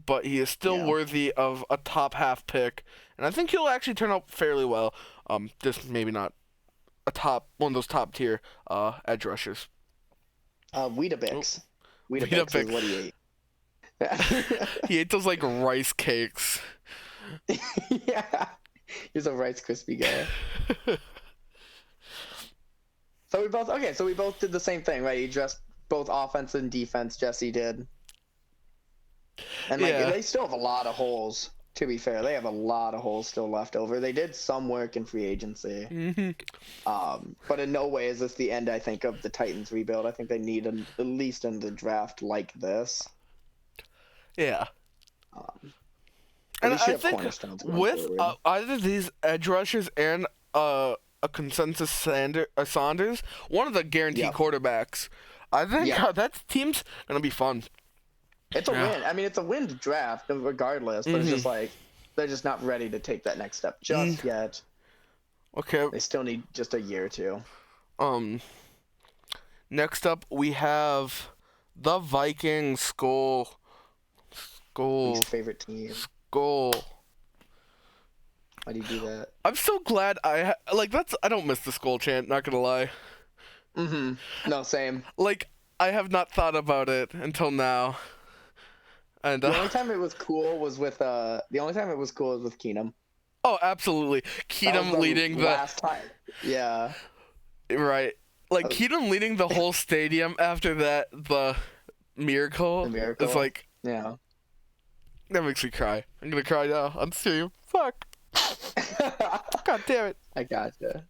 but he is still Yeah. worthy of a top half pick, and I think he'll actually turn out fairly well. Just maybe not a top one of those top tier edge rushers. Oh, Weetabix. beat up Weetabix is pick. what he ate. He ate those like rice cakes. Yeah. He's a Rice Krispie guy. So we both did the same thing, right? You dressed both offense and defense, Jesse did. And like Yeah. they still have a lot of holes, to be fair. They have a lot of holes still left over. They did some work in free agency. Hmm. But in no way is this the end, I think, of the Titans rebuild. I think they need at least in the draft like this. Yeah. Um, at And least you I have think cornerstones going with forward. either these edge rushers and a consensus Saunders, one of the guaranteed Yep. quarterbacks, I think Yep. that team's gonna be fun. It's a Yeah. win. I mean, it's a win to draft regardless, but it's just like they're just not ready to take that next step just yet. Okay. They still need just a year or two. Um. Next up, we have the Vikings. Skull. Least favorite team. Skull. Why do you do that? I'm so glad like that's. I don't miss the Skull chant. Not gonna lie. No, same. Like I have not thought about it until now. And The only time it was cool was with Keenum. oh, absolutely, That was Keenum the leading the last time. Yeah. right. Like was- Keenum leading the whole stadium after that. The miracle. The miracle. Is like Yeah. that makes me cry. I'm gonna cry now on stream. Fuck. God damn it. I gotcha.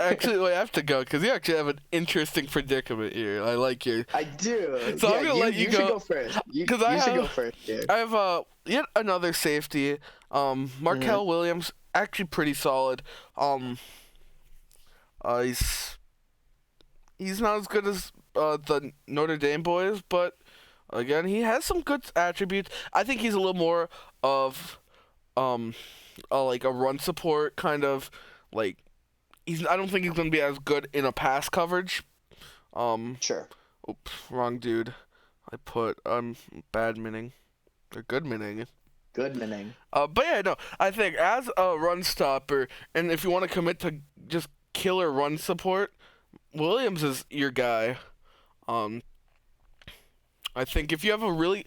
Actually, wait, I have to go because you actually have an interesting predicament here. I like your. I do. So I'm gonna let you should go go first. You because I should have go first, dude. I have yet another safety. Markel Williams actually pretty solid. He's not as good as the Notre Dame boys, but again, he has some good attributes. I think he's a little more of like a run support kind of like. I don't think he's gonna be as good in a pass coverage. Sure. Oops, wrong dude. I put bad minning or good minning. Good minning. But yeah, no, I think as a run stopper, and if you want to commit to just killer run support, Williams is your guy. I think if you have a really,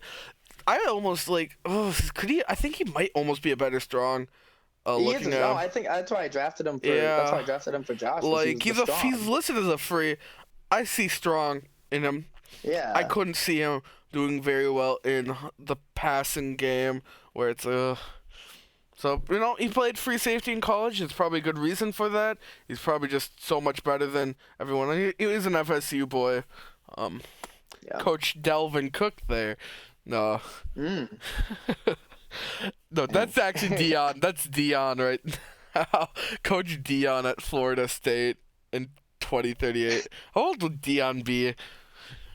I almost like, oh, could he? I think he might almost be a better strong. He is. Looking No, at, I think that's why I drafted him for. Yeah. That's why I drafted him for Josh. 'Cause like he was the he's strong. listed as a free. I see strong in him. Yeah. I couldn't see him doing very well in the passing game where it's so he played free safety in college. It's probably a good reason for that. He's probably just so much better than everyone. He is an FSU boy. Yeah. Coach Delvin Cook there. No. No, that's actually Dion. That's Dion right now. Coach Dion at Florida State in 2038. How old would Dion be?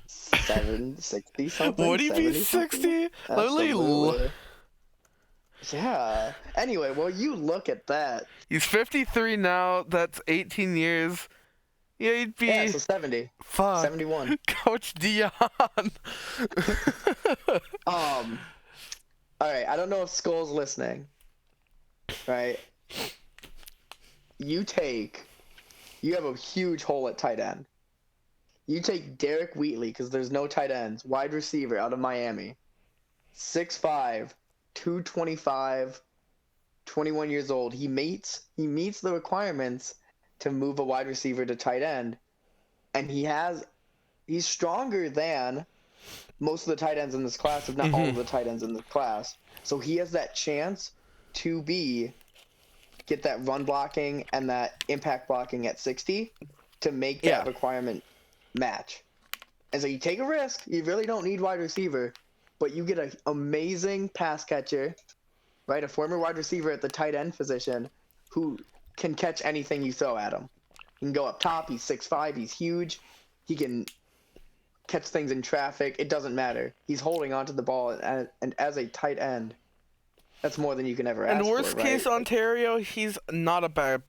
760 something. Would he be 70 something? 60? Let me look. Absolutely. Yeah. Anyway, well, you look at that. He's 53 now. That's 18 years. Yeah, he'd be. Yeah, so 70. Fuck. 71. Coach Dion. All right, I don't know if Skull's listening. Right? You have a huge hole at tight end. You take Derek Wheatley, because there's no tight ends, wide receiver out of Miami, 6'5", 225, 21 years old. He meets the requirements to move a wide receiver to tight end, and he's stronger than most of the tight ends in this class, if not all of the tight ends in this class. So he has that chance to get that run blocking and that impact blocking at 60 to make that requirement match. And so you take a risk. You really don't need wide receiver, but you get an amazing pass catcher, right? A former wide receiver at the tight end position who can catch anything you throw at him. He can go up top. He's 6'5". He's huge. He can catch things in traffic. It doesn't matter. He's holding onto the ball, and as a tight end, that's more than you can ever ask for. And worst right? case Ontario, he's not a bad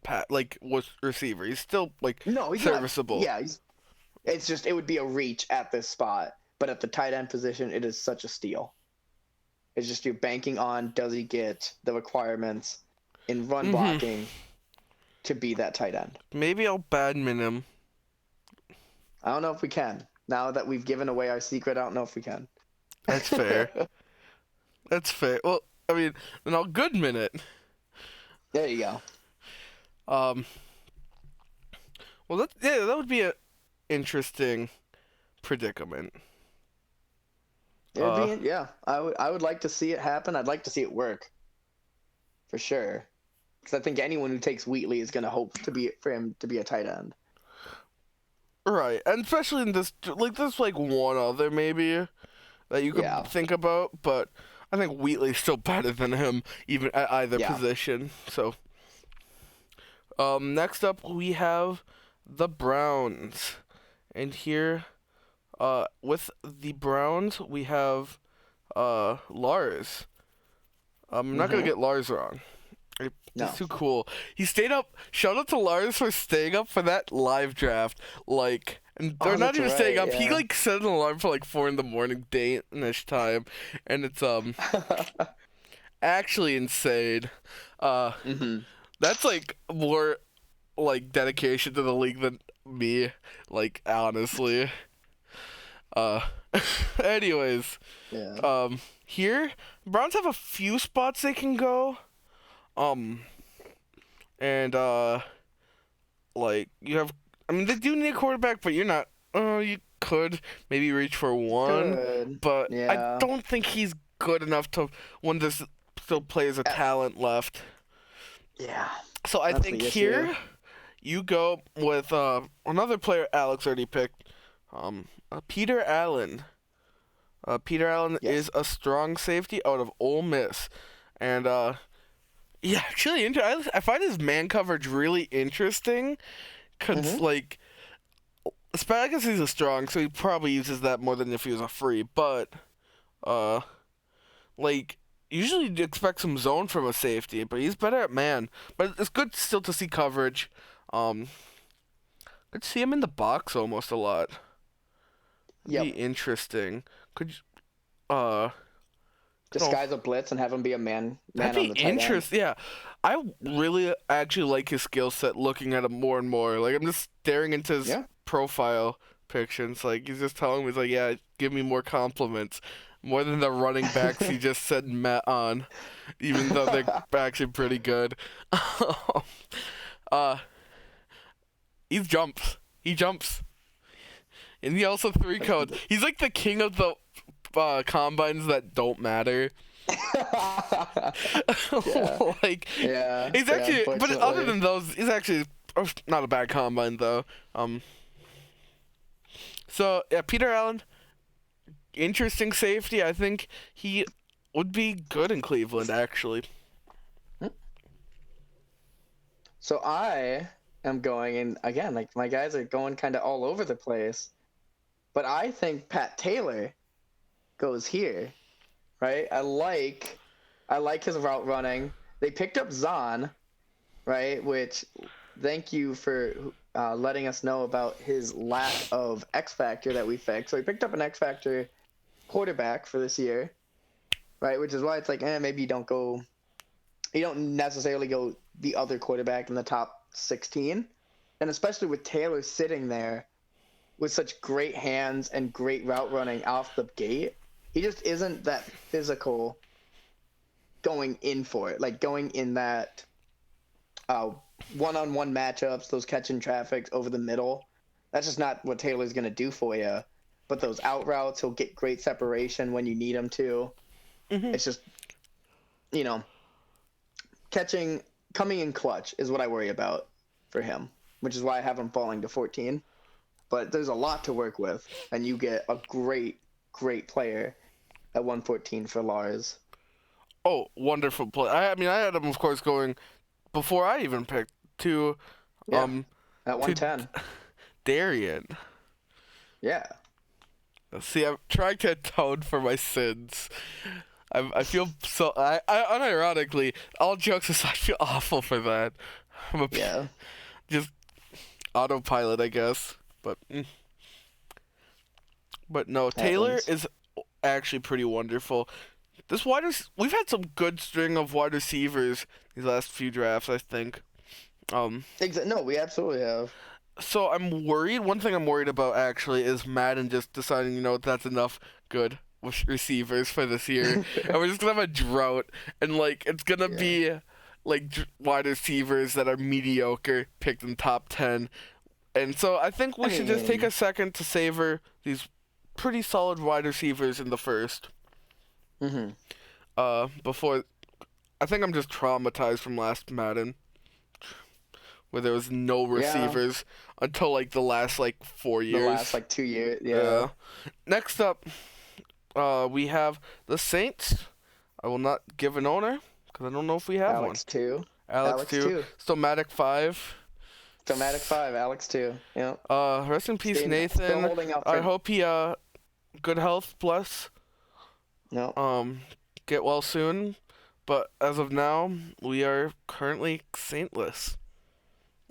receiver. He's still he's serviceable. Not, it's just it would be a reach at this spot, but at the tight end position, it is such a steal. It's just you're banking on, does he get the requirements in run blocking to be that tight end? Maybe I'll badmin him. I don't know if we can. Now that we've given away our secret, I don't know if we can. That's fair. That's fair. Well, I mean, then I'll Goodman it. There you go. Well, that would be an interesting predicament. I would like to see it happen. I'd like to see it work, for sure. Because I think anyone who takes Wheatley is going to hope for him to be a tight end. Right, and especially in this, there's one other maybe that you could think about, but I think Wheatley's still better than him, even at either position. So, next up we have the Browns, and here, with the Browns we have Lars. I'm not gonna get Lars wrong. He's too cool. He stayed up. Shout out to Lars for staying up for that live draft. And they're not even staying up. Yeah. He set an alarm for 4 a.m. Dayton-ish time, and it's actually insane. That's more dedication to the league than me. Honestly. Anyways. Yeah. Here Browns have a few spots they can go. And you have, they do need a quarterback, but you're not. You could maybe reach for one, but I don't think he's good enough to when there's still players of talent left. Yeah. So I think here you go with another player Alex already picked, Peter Allen. Peter Allen is a strong safety out of Ole Miss, and yeah, actually, I find his man coverage really interesting, because, I guess he's a strong, so he probably uses that more than if he was a free, but, usually you'd expect some zone from a safety, but he's better at man. But it's good still to see coverage. Good to see him in the box almost a lot. Be interesting. Disguise a blitz and have him be a man that'd on the be tight end. interesting. Yeah, I really actually like his skill set. Looking at him more and more, I'm just staring into his profile pictures. He's just telling me, give me more compliments, more than the running backs he just said Matt on, even though they're actually pretty good. He jumps, and he also 3 codes. He's the king of the combines that don't matter. He's actually, but other than those, he's actually not a bad combine though. So yeah, Peter Allen, interesting safety. I think he would be good in Cleveland actually. So I am going, and again, my guys are going kind of all over the place, but I think Pat Taylor goes here, right? I like his route running. They picked up Zahn, right? Which, thank you for letting us know about his lack of X factor that we fixed. So he picked up an X factor quarterback for this year, right? Which is why it's maybe you don't necessarily go the other quarterback in the top 16, and especially with Taylor sitting there, with such great hands and great route running off the gate. He just isn't that physical going in for it, like going in that one-on-one matchups, those catching traffic over the middle. That's just not what Taylor's going to do for you. But those out routes, he'll get great separation when you need him to. It's just, coming in clutch is what I worry about for him, which is why I have him falling to 14. But there's a lot to work with, and you get a great, great player at 114 for Lars. Oh, wonderful play. I had him, of course, going before I even picked to at 110. Darian. Yeah. See, I'm trying to atone for my sins. I feel so. I unironically, all jokes aside, I feel awful for that. Just autopilot, I guess. But no, Taylor is actually pretty wonderful. We've had some good string of wide receivers these last few drafts, I think. No, we absolutely have. So I'm worried. One thing I'm worried about actually is Madden just deciding, that's enough good receivers for this year, and we're just gonna have a drought, and it's gonna be wide receivers that are mediocre picked in top 10, and so I think we should just take a second to savor these pretty solid wide receivers in the first. Before, I think I'm just traumatized from last Madden, where there was no receivers until the last 4 years. The last 2 years, yeah. Next up, we have the Saints. I will not give an owner because I don't know if we have Alex one. 2. Alex 2. Stomatic 5. Stomatic 5. Alex 2. Yeah. Rest in peace, Nathan. I hope he good health, bless. No. Get well soon. But as of now, we are currently saintless.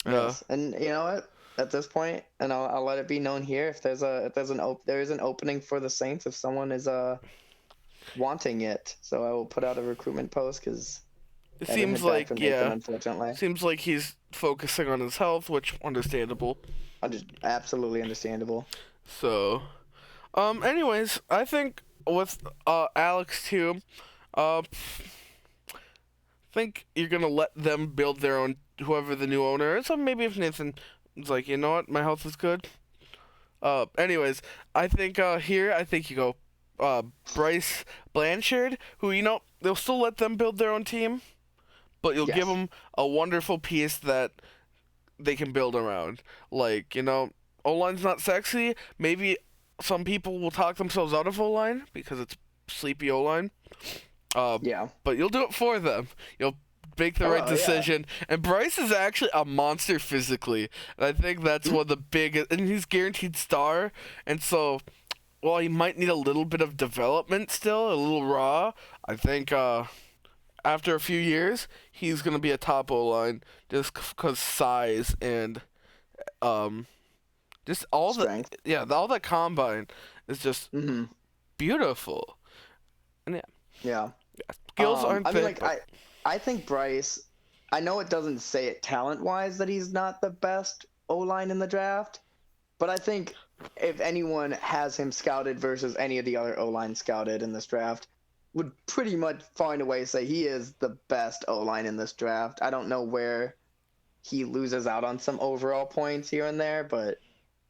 Yes, and you know what? At this point, and I'll let it be known here, if there is an opening for the Saints, if someone is wanting it, so I will put out a recruitment post because it seems like unfortunately. Seems like he's focusing on his health, which understandable. Absolutely understandable. So, anyways, I think with Alex too, think you're gonna let them build their own, whoever the new owner is. So maybe if Nathan is like, you know what, my health is good. Anyways, I think you go Bryce Blanchard, who they'll still let them build their own team, but you'll give them a wonderful piece that they can build around. O-line's not sexy. Maybe some people will talk themselves out of O-line because it's sleepy O-line. But you'll do it for them. You'll make the right decision. Yeah. And Bryce is actually a monster physically. And I think that's one of the biggest. And he's guaranteed star. And so, while he might need a little bit of development still, a little raw, I think after a few years, he's going to be a top O-line just because size and just all strength. All that combine is just beautiful. And yeah. Skills aren't there. I think Bryce, I know it doesn't say it talent-wise that he's not the best O-line in the draft, but I think if anyone has him scouted versus any of the other O-line scouted in this draft, would pretty much find a way to say he is the best O-line in this draft. I don't know where he loses out on some overall points here and there, but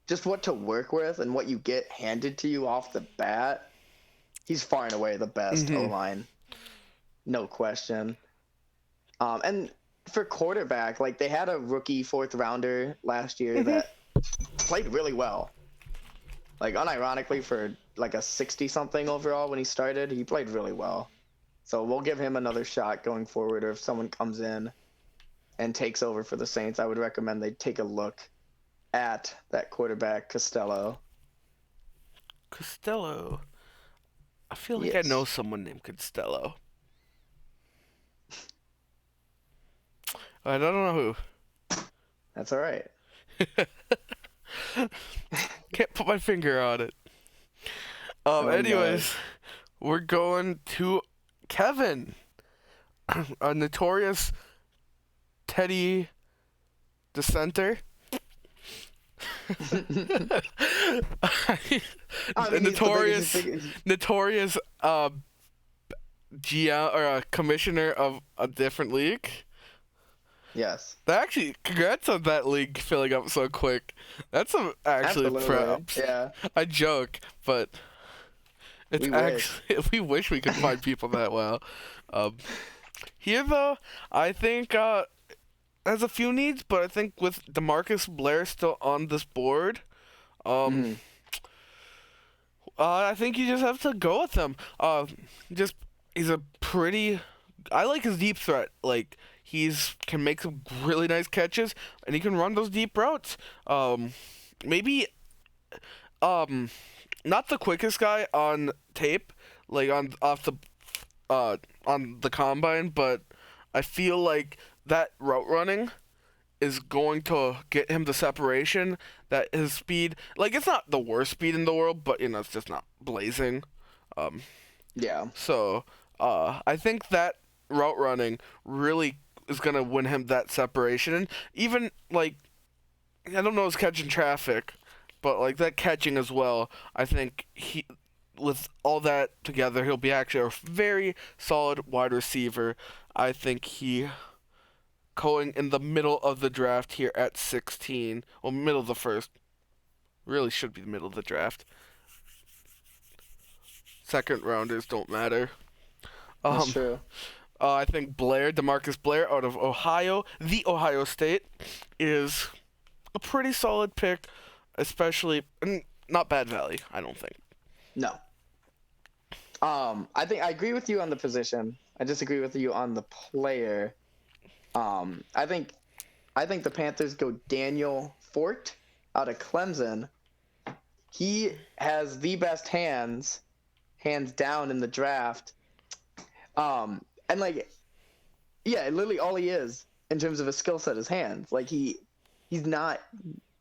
just what to work with and what you get handed to you off the bat, he's far and away the best O-line. No question. And for quarterback, they had a rookie fourth rounder last year that played really well. Unironically, for a 60-something overall when he started, he played really well. So we'll give him another shot going forward, or if someone comes in and takes over for the Saints, I would recommend they take a look at that quarterback, Costello. Costello. I feel like I know someone named Costello. I don't know who. That's all right. Can't put my finger on it. Anyways, we're going to Kevin, a notorious Teddy dissenter. I The mean, he's the biggest. notorious GM or commissioner of a different league. Yes, That actually, congrats on that league filling up so quick. That's some actually absolutely. props. Yeah, I joke, but it's we wish. actually we wish we could find people that well. Um, Here though, I think has a few needs, but I think with DeMarcus Blair still on this board, um, Hmm. I think you just have to go with him. Just he's a pretty. I like his deep threat. Like he's can make some really nice catches, and he can run those deep routes. Maybe um, not the quickest guy on tape, like on the combine, but I feel like that route running is going to get him the separation that his speed, like it's not the worst speed in the world, but it's just not blazing. Um, Yeah, I think that route running really is gonna win him that separation, and even like I don't know his catching traffic, but like that catching as well. I think he with all that together, he'll be actually a very solid wide receiver. I think he going in the middle of the draft here at 16. Well, middle of the first. Really should be the middle of the draft. Second rounders don't matter. that's Um, true. I think DeMarcus Blair out of Ohio, the Ohio State, is a pretty solid pick, especially not bad value. I don't think. No. I think I agree with you on the position. I disagree with you on the player. I think the Panthers go Daniel Fort out of Clemson. He has the best hands down in the draft. And like, yeah, literally all he is in terms of a skill set is hands. Like he's not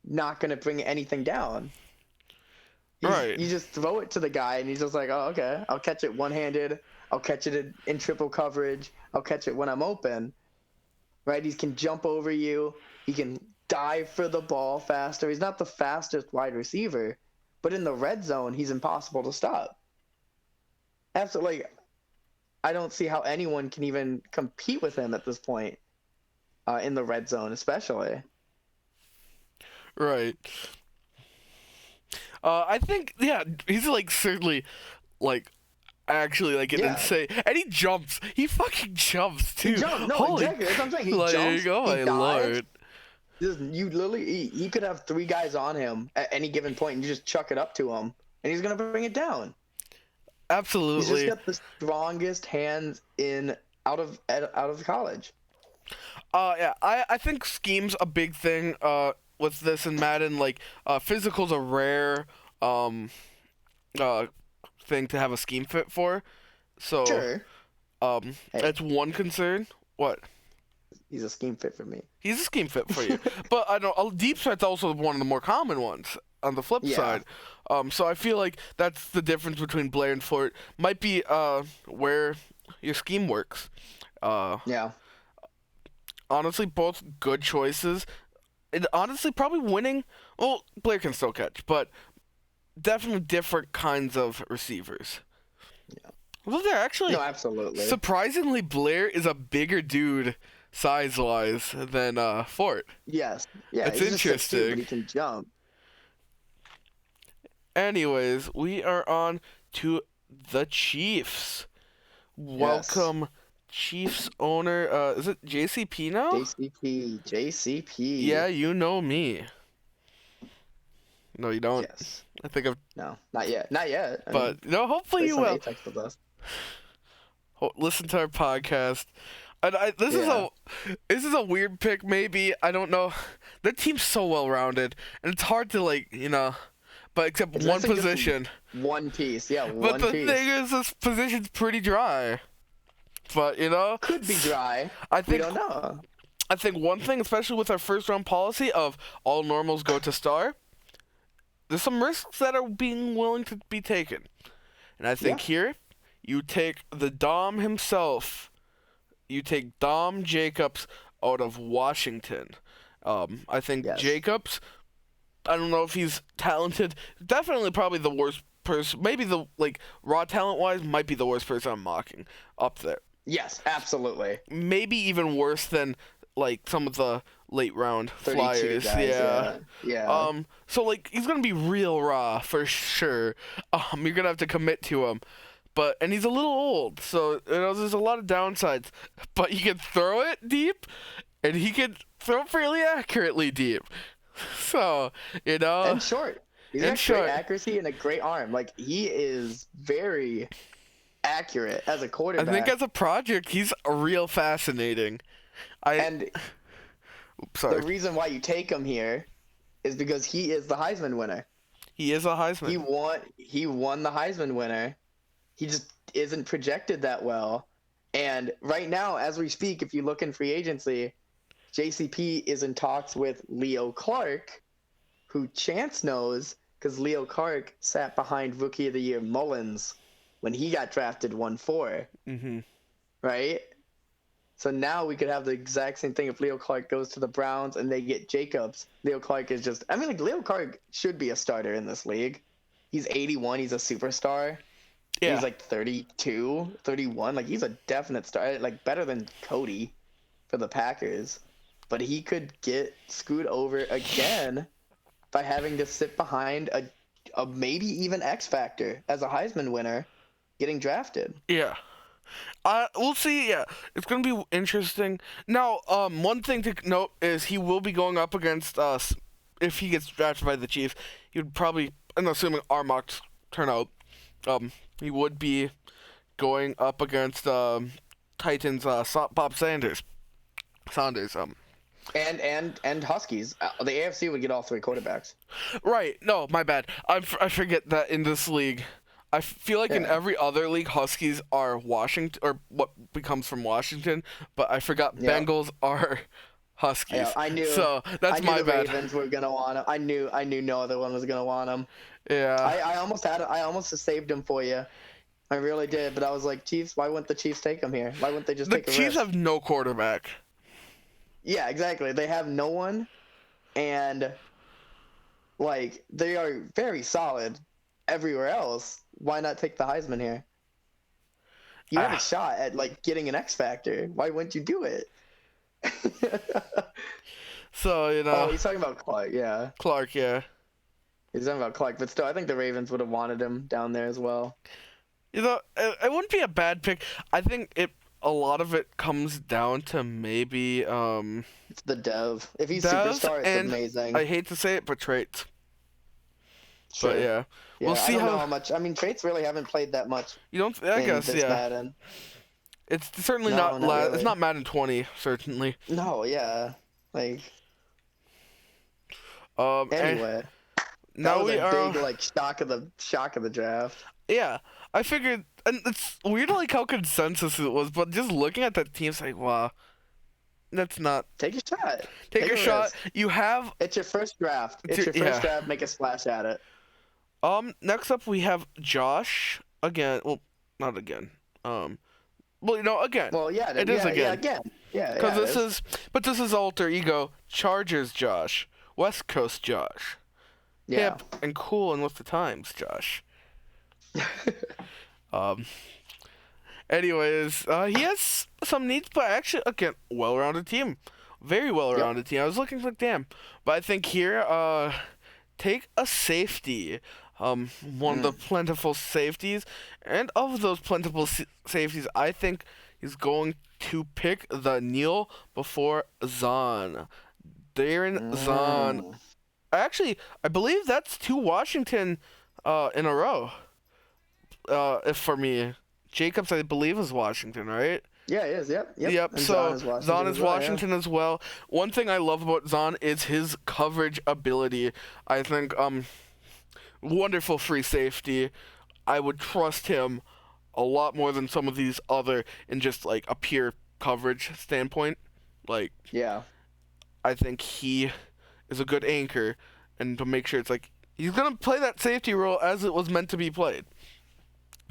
gonna bring anything down. Right. You just throw it to the guy, and he's just like, oh, okay, I'll catch it one-handed. I'll catch it in triple coverage. I'll catch it when I'm open. Right? He can jump over you. He can dive for the ball faster. He's not the fastest wide receiver, but in the red zone, he's impossible to stop. Absolutely. Like, I don't see how anyone can even compete with him at this point in the red zone, especially. Right. I think he's like certainly like actually like an Yeah. insane, and he jumps. He fucking jumps too. He jumps. No, Holy, exactly. That's what I'm saying. He like, jumps. oh He my dives. lord. You literally, he could have three guys on him at any given point, and you just chuck it up to him, and he's gonna bring it down. He's Absolutely. just got the strongest hands out of college. Yeah. I think scheme's a big thing. With this in Madden, like physical's a rare uh thing to have a scheme fit for. So Sure. Hey. that's one concern. What? He's a scheme fit for me. He's a scheme fit for you. But I know deep threat's also one of the more common ones on the flip Yeah. side. So I feel like that's the difference between Blair and Fort. Might be where your scheme works. Yeah. Honestly, both good choices. And honestly, probably winning. Well, Blair can still catch, but definitely different kinds of receivers. Yeah. Well, they're actually No, absolutely. surprisingly Blair is a bigger dude size-wise than Fort. Yes. Yeah. That's he's just 6'2", interesting. but he can jump. Anyways, we are on to the Chiefs. Welcome, Chiefs owner. Is it JCP now? JCP. Yeah, you know me. No, you don't. Yes. I think I've. No, not yet. Not yet. I mean, But no, hopefully based you on will. Apex with us. Listen to our podcast. And this is a weird pick. Maybe I don't know. Their team's so well rounded, and it's hard to but except It's one missing just position. One piece. Yeah, But one the piece. thing is, this position's pretty dry. But Could be dry. I We think don't know. I think one thing, especially with our first round policy of all normals go to star, there's some risks that are being willing to be taken. And I think here, you take the Dom himself. You take Dom Jacobs out of Washington. I think Yes. Jacobs I don't know if he's talented. Definitely, probably the worst person. Maybe the raw talent wise, might be the worst person I'm mocking up there. Yes, absolutely. Maybe even worse than some of the late round 32 flyers. guys, Yeah. yeah. So he's gonna be real raw for sure. You're gonna have to commit to him. And he's a little old, so there's a lot of downsides. But you can throw it deep, and he can throw it fairly accurately deep. So And short. He's got short. great accuracy and a great arm. Like, he is very accurate as a quarterback. I think as a project, he's real fascinating. And sorry. the reason why you take him here is because he is the Heisman winner. He is a Heisman. He won the Heisman winner. He just isn't projected that well. And right now, as we speak, if you look in free agency, JCP is in talks with Leo Clark, who Chance knows because Leo Clark sat behind Rookie of the Year Mullins when he got drafted 1-4. Mm-hmm. Right? So now we could have the exact same thing if Leo Clark goes to the Browns and they get Jacobs. Leo Clark is just... I mean, Leo Clark should be a starter in this league. He's 81. He's a superstar. Yeah. He's 32, 31. He's a definite star. Better than Cody for the Packers. But he could get screwed over again by having to sit behind a maybe even X Factor as a Heisman winner getting drafted. Yeah. We'll see. Yeah, it's gonna be interesting. Now, one thing to note is he will be going up against us if he gets drafted by the Chiefs. He would probably, and assuming our mocks turn out, he would be going up against Titans Bob Sanders. And Huskies. The AFC would get all three quarterbacks. Right. No, my bad. I forget that in this league. I feel like in every other league, Huskies are Washington, or what becomes from Washington, but I forgot Bengals are Huskies. Yeah, I knew. So that's my the bad. Ravens were gonna want him. I knew no other one was gonna want him. Yeah. I almost saved him for you. I really did, but I was like, Chiefs. Why wouldn't the Chiefs take him here? Why wouldn't they just take a risk? The Chiefs have no quarterback. Yeah, exactly. They have no one, and they are very solid everywhere else. Why not take the Heisman here? You have a shot at getting an X Factor. Why wouldn't you do it? So Oh, he's talking about Clark. Yeah. Clark, yeah. He's talking about Clark, but still, I think the Ravens would have wanted him down there as well. It wouldn't be a bad pick. I think a lot of it comes down to maybe It's the dev. If he's devs superstar, it's and, amazing. I hate to say it, but traits. Sure. But yeah, we'll see I don't know how much. I mean, traits really haven't played that much. You don't? I guess this yeah. Madden. It's certainly No, not really. It's not Madden 20, certainly. No, yeah, Anyway, that was we a big shock of the draft. Yeah, I figured, and it's weird how consensus it was, but just looking at that team, it's like, wow, that's not. Take a shot. Take a shot. Risk. You have. It's your first draft. It's your first draft. Make a splash at it. Next up we have Josh again. Well, not again. Well, again. Well, yeah, it is again. Yeah, again. Yeah, because this is alter ego Chargers Josh, West Coast Josh. Yeah. Hip and cool and with the times, Josh. Anyways, he has some needs, but actually, again, well-rounded team. Very well-rounded team. I was looking like, damn. But I think here, take a safety. One of the plentiful safeties. And of those plentiful safeties, I think he's going to pick the kneel before Zahn. Darren Zahn. Actually, I believe that's 2 Washington in a row. If for me. Jacobs, I believe, is Washington, right? Yeah, he is. Yep. And so Zahn is Washington as well. One thing I love about Zahn is his coverage ability. I think wonderful free safety. I would trust him a lot more than some of these other in just a pure coverage standpoint. Yeah. I think he is a good anchor, and to make sure it's he's gonna play that safety role as it was meant to be played.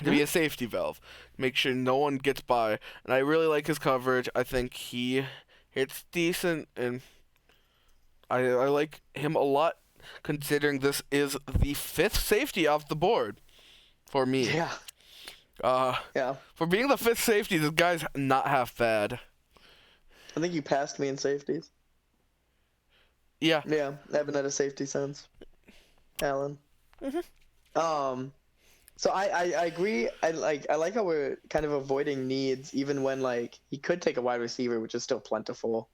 To be a safety valve, make sure no one gets by, and I really like his coverage. I think he hits decent, and I like him a lot. considering this is the 5th safety off the board for me. Yeah. Uh, Yeah. for being the 5th safety, this guy's not half bad. I think you passed me in safeties. Yeah. Yeah, I haven't had a safety since. Alan. So I agree. I like how we're kind of avoiding needs, even when like he could take a wide receiver, which is still plentiful.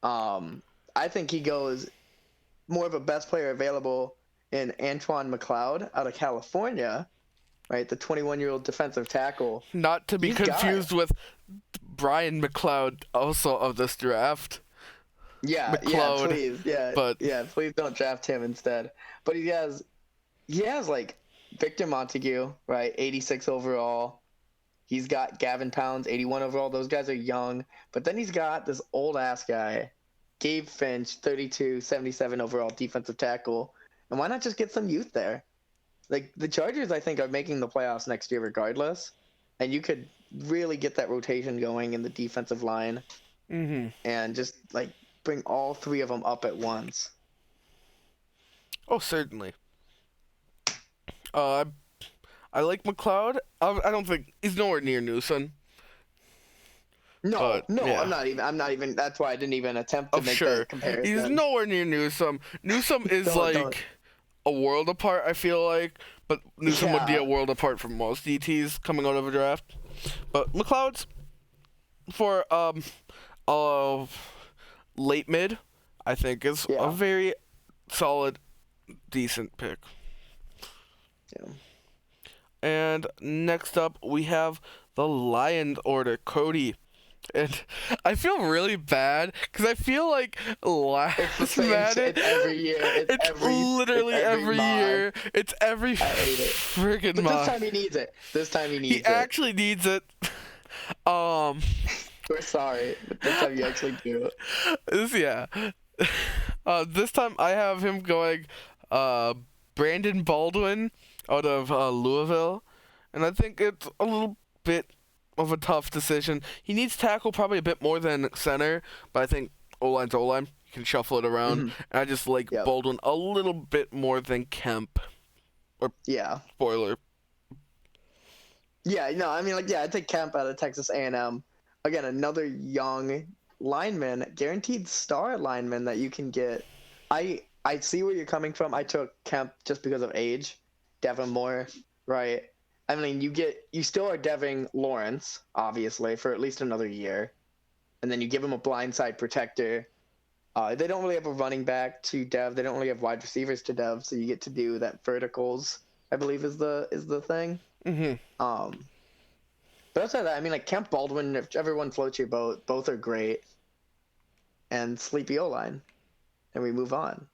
I think he goes more of a best player available in Antoine McLeod out of California, right? The 21-year-old defensive tackle. Not to be He's got confused with Brian McLeod, also of this draft. Yeah, McLeod, please, please don't draft him instead. But he has like Victor Montague, right? 86 overall. He's got Gavin Pounds, 81 overall. Those guys are young. But then he's got this old ass guy, Gabe Finch, 32, 77 overall defensive tackle. And why not just get some youth there? Like the Chargers, I think, are making the playoffs next year regardless. And you could really get that rotation going in the defensive line. And just like bring all 3 of them up at once. Oh, certainly. I like McLeod. I don't think he's nowhere near Newsom. No, yeah. I'm not even. That's why I didn't even attempt to make that comparison. He's nowhere near Newsom. Newsom is Don't. a world apart, I feel like, but Newsom would be Yeah. a world apart from most DTs coming out of a draft. But McLeod's for late mid, I think is a very solid, decent pick. Yeah. And next up, we have the Lions order, Cody. And I feel really bad because I feel like last Madden, It's every year. It's literally every year. It's every friggin' But mock. this time he needs it. He actually needs it. We're sorry, but this time you actually do it. This time I have him going Brandon Baldwin out of Louisville, and I think it's a little bit of a tough decision. He needs tackle probably a bit more than center, but I think O-line's O-line. You can shuffle it around, and I just like Baldwin a little bit more than Kemp. Spoiler. Yeah, no, I mean, I'd take Kemp out of Texas A&M. Again, another young lineman, guaranteed star lineman that you can get. I see where you're coming from. I took Kemp just because of age. Devin Moore, right? I mean, you still are Devin Lawrence, obviously, for at least another year. And then you give him a blindside protector. They don't really have a running back to Dev. They don't really have wide receivers to Dev, so you get to do that verticals, I believe is the thing. But outside of that, I mean, like Kemp, Baldwin, if everyone floats your boat, both are great. And sleepy O-line. And we move on.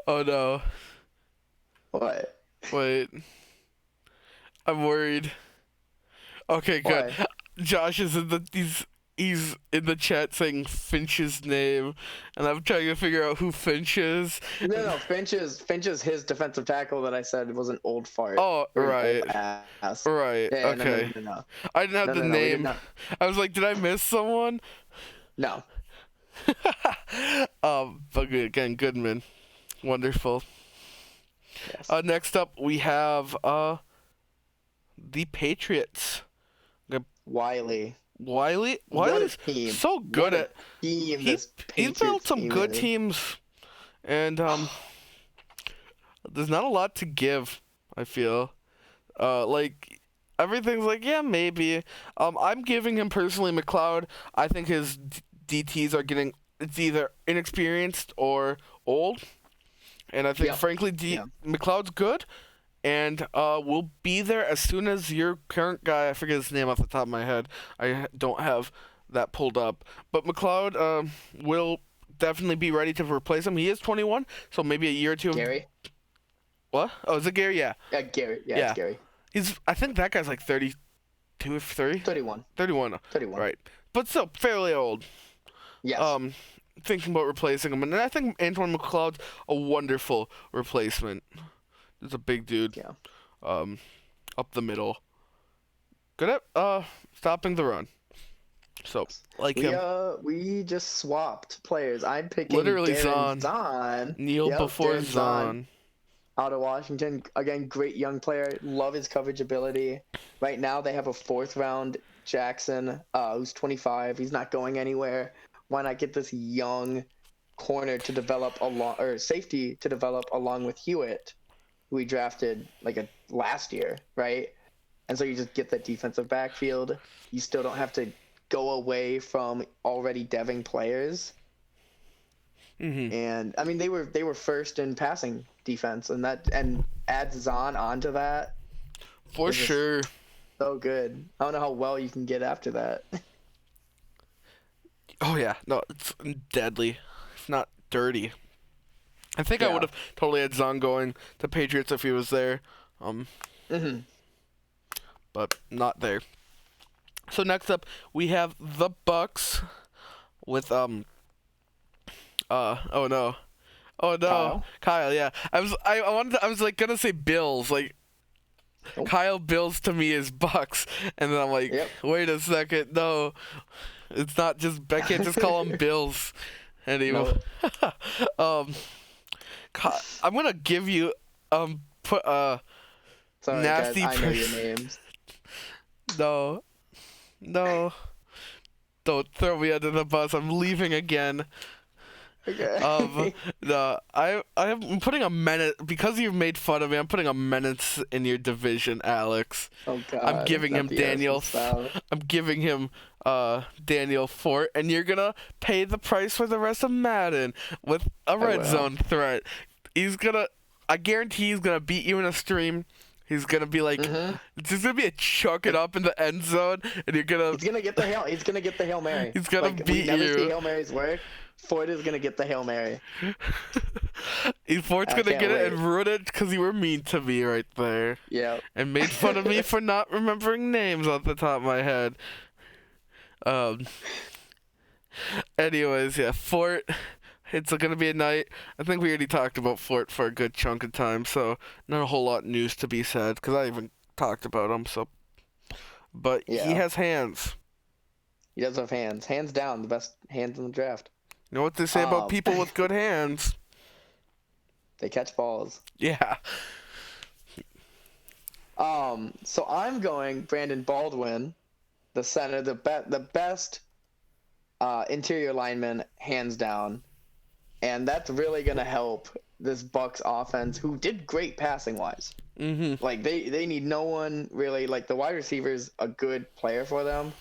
Oh no. What? Wait. I'm worried. Okay, good. Why? Josh is he's in the chat saying Finch's name, and I'm trying to figure out who Finch is. No, Finch is his defensive tackle that I said was an old fart. Oh, right. Right. Yeah, okay. No. I didn't have the name. I was like, did I miss someone? No. But again, Goodman. Wonderful. Yes. Next up, we have the Patriots. Wiley's so good at. He's built some good is. teams, and there's not a lot to give. I feel, like everything's like maybe. I'm giving him personally McLeod. I think his DTs are getting it's either inexperienced or old, and I think frankly McLeod's good. And we'll be there as soon as your current guy, I forget his name off the top of my head. I don't have that pulled up. But McLeod will definitely be ready to replace him. He is 21, so maybe a year or two. Gary? What? Oh, is it Gary? Yeah. Yeah, Gary. Yeah, it's Gary. I think that guy's like 32 or 30? 31. 31. Right. But still, fairly old. Yes. Thinking about replacing him. And I think Antoine McLeod's a wonderful replacement. He's a big dude. Yeah. Up the middle. Good at stopping the run. So like We him, we just swapped players. I'm picking literally Darren Zahn. Zahn. Kneel Yep, before Darren Zahn Zahn. out of Washington. Again, great young player. Love his coverage ability. Right now they have a fourth round Jackson, who's 25. He's not going anywhere. Why not get this young corner to develop along, or safety to develop along with Hewitt, who we drafted like a last year, right? And so you just get that defensive backfield. You still don't have to go away from already deving players. Hmm. And I mean they were first in passing defense, and add Zahn onto that For is just sure. so good. I don't know how well you can get after that. Oh yeah, no, it's deadly, if not dirty. I think I would Yeah. have totally had Zahn going to Patriots if he was there, Hmm. but not there. So next up we have the Bucks with oh no. Oh no, Kyle. Kyle. Yeah, I was like gonna say Bills. Like Nope. Kyle Bills to me is Bucks, and then I'm like, Yep. wait a second, no, it's not just. I can't just call them Bills anymore. No. um, I'm gonna give you put Sorry guys, nasty I know your person. names. No, no, don't throw me under the bus. I'm leaving again. Um, Okay. no, I'm putting a menace because you've made fun of me. I'm putting a menace in your division, Alex. Oh I'm god. giving him FBS Daniel. and South. I'm giving him Daniel Fort, and you're gonna pay the price for the rest of Madden with a I red will. zone threat. He's gonna. I guarantee he's gonna beat you in a stream. He's gonna be like, Hmm. it's just gonna be a chuck it up in the end zone, and you're gonna. He's gonna get the Hail Mary. He's gonna Like we beat never see you. Hail Marys work. Ford is gonna get the Hail Mary. Fort's I gonna can't get it wait. and ruin it because you were mean to me right there. Yeah. And made fun of me for not remembering names off the top of my head. Um. Anyways, yeah, Fort. It's gonna be a night. I think we already talked about Fort for a good chunk of time, so not a whole lot news to be said because I even talked about him. So, but he Yeah. has hands. He does have hands down, the best hands in the draft. You know what they say about Um, people with good hands? they catch balls. Yeah. So I'm going Brandon Baldwin, the center, the best interior lineman, hands down, and that's really gonna help this Bucks offense, who did great passing wise. Mhm. Like they need no one really. Like the wide receiver's a good player for them,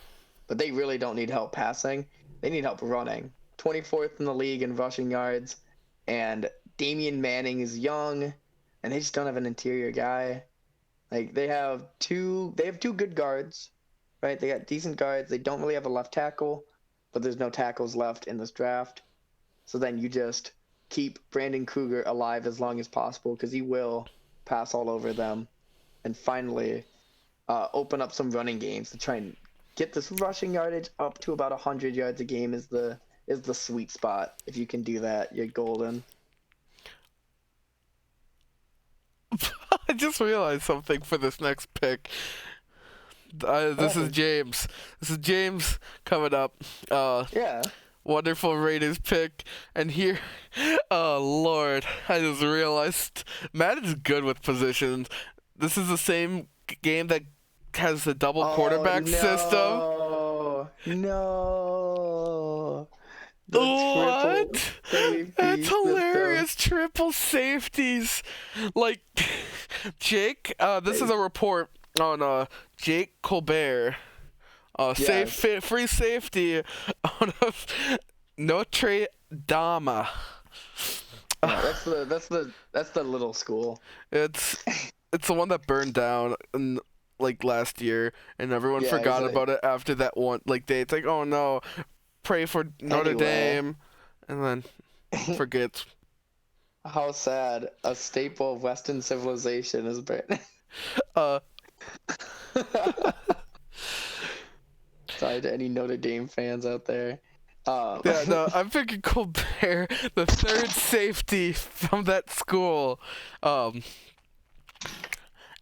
but they really don't need help passing. They need help running. 24th in the league in rushing yards, and Damian Manning is young, and they just don't have an interior guy. Like they have two good guards, right? They got decent guards. They don't really have a left tackle, but there's no tackles left in this draft. So then you just keep Brandon Kruger alive as long as possible because he will pass all over them, and finally open up some running games to try and get this rushing yardage up to about 100 yards a game is the sweet spot. If you can do that, you're golden. I just realized something for this next pick. This is James. This is James coming up. Yeah. Wonderful Raiders pick. And here, oh Lord, I just realized Matt is good with positions. This is the same game that has the double quarterback system. No. The triple What? safety That's hilarious. system. Triple safeties. Like, Jake, this is a report on Jake Colbert. Yes. Free safety out of Notre Dame. Yeah, that's the little school. It's the one that burned down like last year, and everyone Yeah, forgot exactly. about it after that one day. It's like, oh no, pray for Notre Anyway. Dame, and then forgets. How sad. A staple of Western civilization is burned. Uh, Sorry to any Notre Dame fans out there. yeah, no, I'm picking Colbert, the third safety from that school.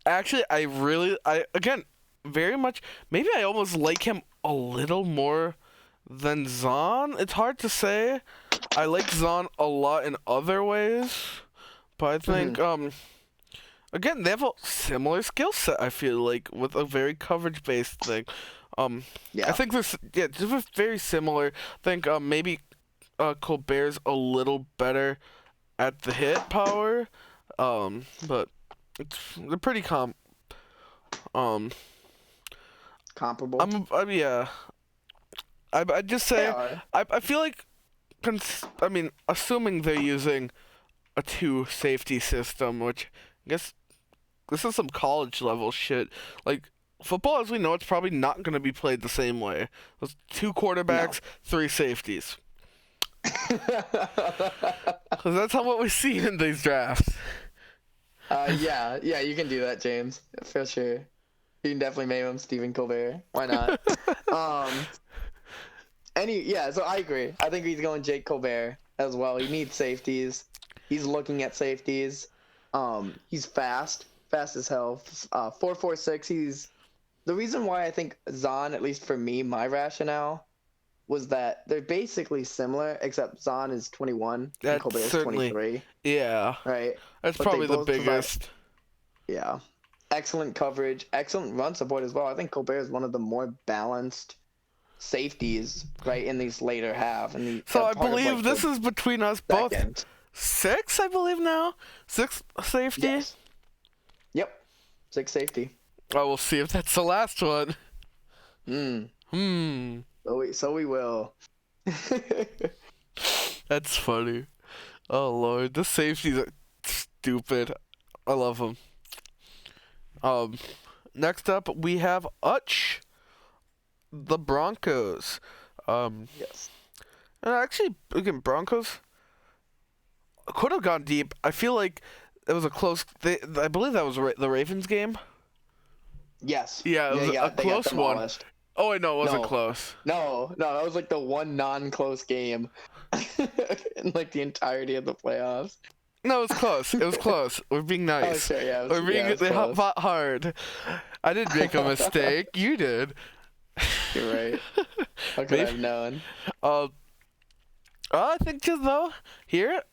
Actually, I again, very much, maybe I almost like him a little more Then Zahn, it's hard to say. I like Zahn a lot in other ways, but I think again, they have a similar skill set, I feel like, with a very coverage-based thing. Um, I Yeah. think this, yeah, just very similar. I think maybe Colbert's a little better at the hit power, but they're pretty um, Comparable. yeah, I'd just They say, are. I feel like, I mean, assuming they're using a two safety system, which I guess this is some college level shit. Like, football as we know, it's probably not going to be played the same way. There's two No. quarterbacks, three safeties. Because that's how what we see in these drafts. Yeah, you can do that, James, for sure. You can definitely name him Stephen Colbert. Why not? Um, yeah, so I agree. I think he's going Jake Colbert as well. He needs safeties. He's looking at safeties. He's fast as hell. 4.46. He's the reason why I think Zahn, at least for me, my rationale was that they're basically similar, except Zahn is 21 and That's Colbert is certainly, 23, yeah. right? That's But they probably the both provide, biggest. yeah, excellent coverage, excellent run support as well. I think Colbert is one of the more balanced safeties, right, in these later half, and the So I part of believe like this the is between us both. second. Six, I believe now. Six safety. Yes. Yep. Six safety. Oh, we'll see if that's the last one. Hmm. Hmm. So we will. That's funny. Oh lord, the safeties are stupid. I love them. Um, next up we have Utch, the Broncos. Yes. And actually, again, Broncos could have gone deep. I feel like it was a close. I believe that was the Ravens game. Yes. Yeah, it Yeah, was yeah. a They got close one. demolished. Oh, wait, no, it wasn't No. close. No, that was like the one non-close game in like the entirety of the playoffs. No, it was close. It was close. We're being Oh, nice. sure, yeah, We're being it was they close. fought hard. I didn't make a mistake. You did. You're right. How could I Maybe. have known? Uh, I think just though here,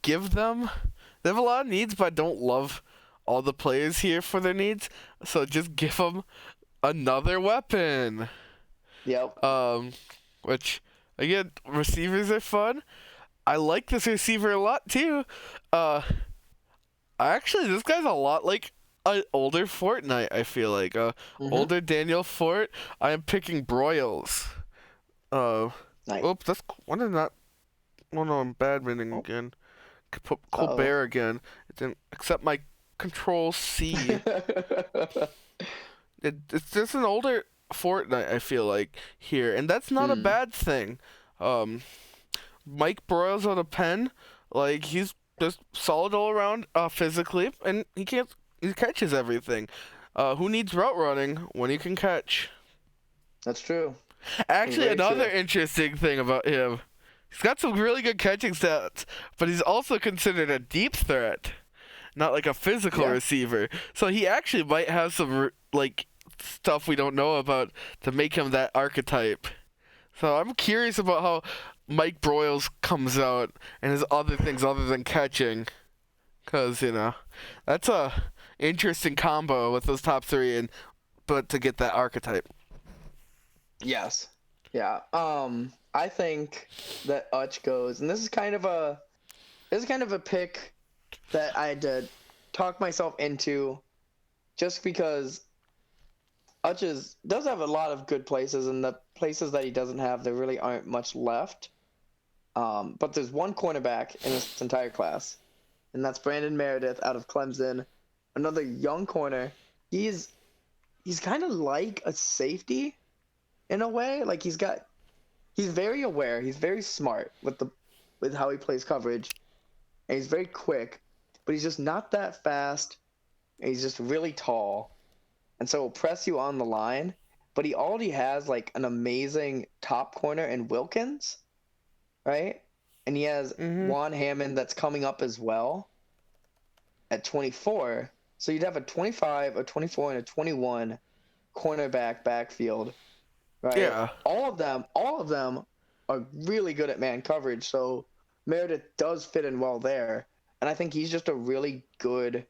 give them. They have a lot of needs, but I don't love all the players here for their needs. So just give them another weapon. Yep. Which again, receivers are fun. I like this receiver a lot too. Actually, this guy's a lot like an older Fortnite. I feel like Mm-hmm. older Daniel Fort. I am picking Broyles. Uh, Nice. oops, that's one of not. Oh no, I'm badminton Oh. again. Put Uh-oh. Colbert again. It didn't accept my Control C. It's just an older Fortnite. I feel like here, and that's not a Hmm. bad thing. Um, Mike Broyles on a pen, like he's just solid all around physically, and he catches everything. Who needs route running when he can catch? That's true. Actually, Very another true. interesting thing about him, he's got some really good catching stats, but he's also considered a deep threat, not like a physical Yeah. receiver. So he actually might have some like stuff we don't know about to make him that archetype. So I'm curious about how Mike Broyles comes out and his other things other than catching, because that's a interesting combo with those top three, and but to get that archetype. Yes. Yeah. I think that Utch goes, and this is kind of a pick that I had to talk myself into, just because does have a lot of good places, and the places that he doesn't have, there really aren't much left. But there's one cornerback in this entire class, and that's Brandon Meredith out of Clemson, another young corner. He's kind of like a safety in a way. Like he's very aware, he's very smart with how he plays coverage, and he's very quick, but he's just not that fast, and he's just really tall, and so he'll press you on the line. But he already has like an amazing top corner in Wilkins, right? And he has Mhm. Juan Hammond that's coming up as well at 24. So you'd have a 25, a 24, and a 21 cornerback backfield. right? Yeah. All of them are really good at man coverage. So Meredith does fit in well there, and I think he's just a really good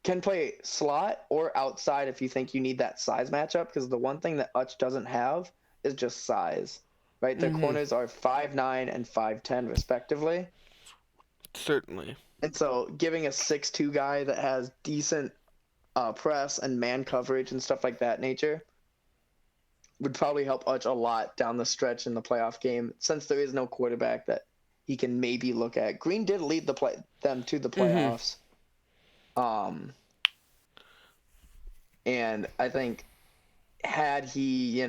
can play slot or outside if you think you need that size matchup. Because the one thing that Utch doesn't have is just size, right? Their Mhm. corners are 5'9" and 5'10" respectively, Certainly. and so giving a 6'2" guy that has decent press and man coverage and stuff like that nature would probably help Utch a lot down the stretch in the playoff game, since there is no quarterback that he can maybe look at. Green did lead them to the Mhm. playoffs, um, and I think had he,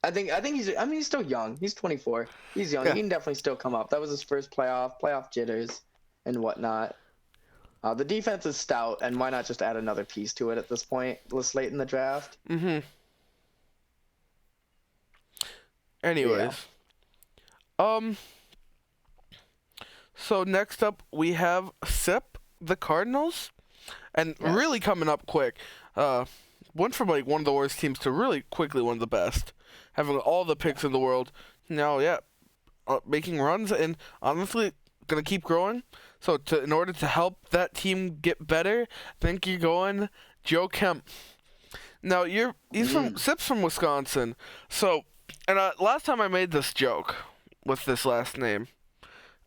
I think he's still young. He's 24. He's young. He Yeah. can definitely still come up. That was his first playoff jitters and whatnot. The defense is stout, and why not just add another piece to it at this point, this late in the draft? Mhm. But yeah. Anyways, um, so next up we have SIP, the Cardinals, and really Yes. coming up quick. Went from like one of the worst teams to really quickly one of the best, having all the picks in the world. Now, yeah, making runs and honestly gonna keep growing. So in order to help that team get better, I think you're going Joe Kemp. Now he's from Mm. SIP's from Wisconsin. So, and last time I made this joke with this last name,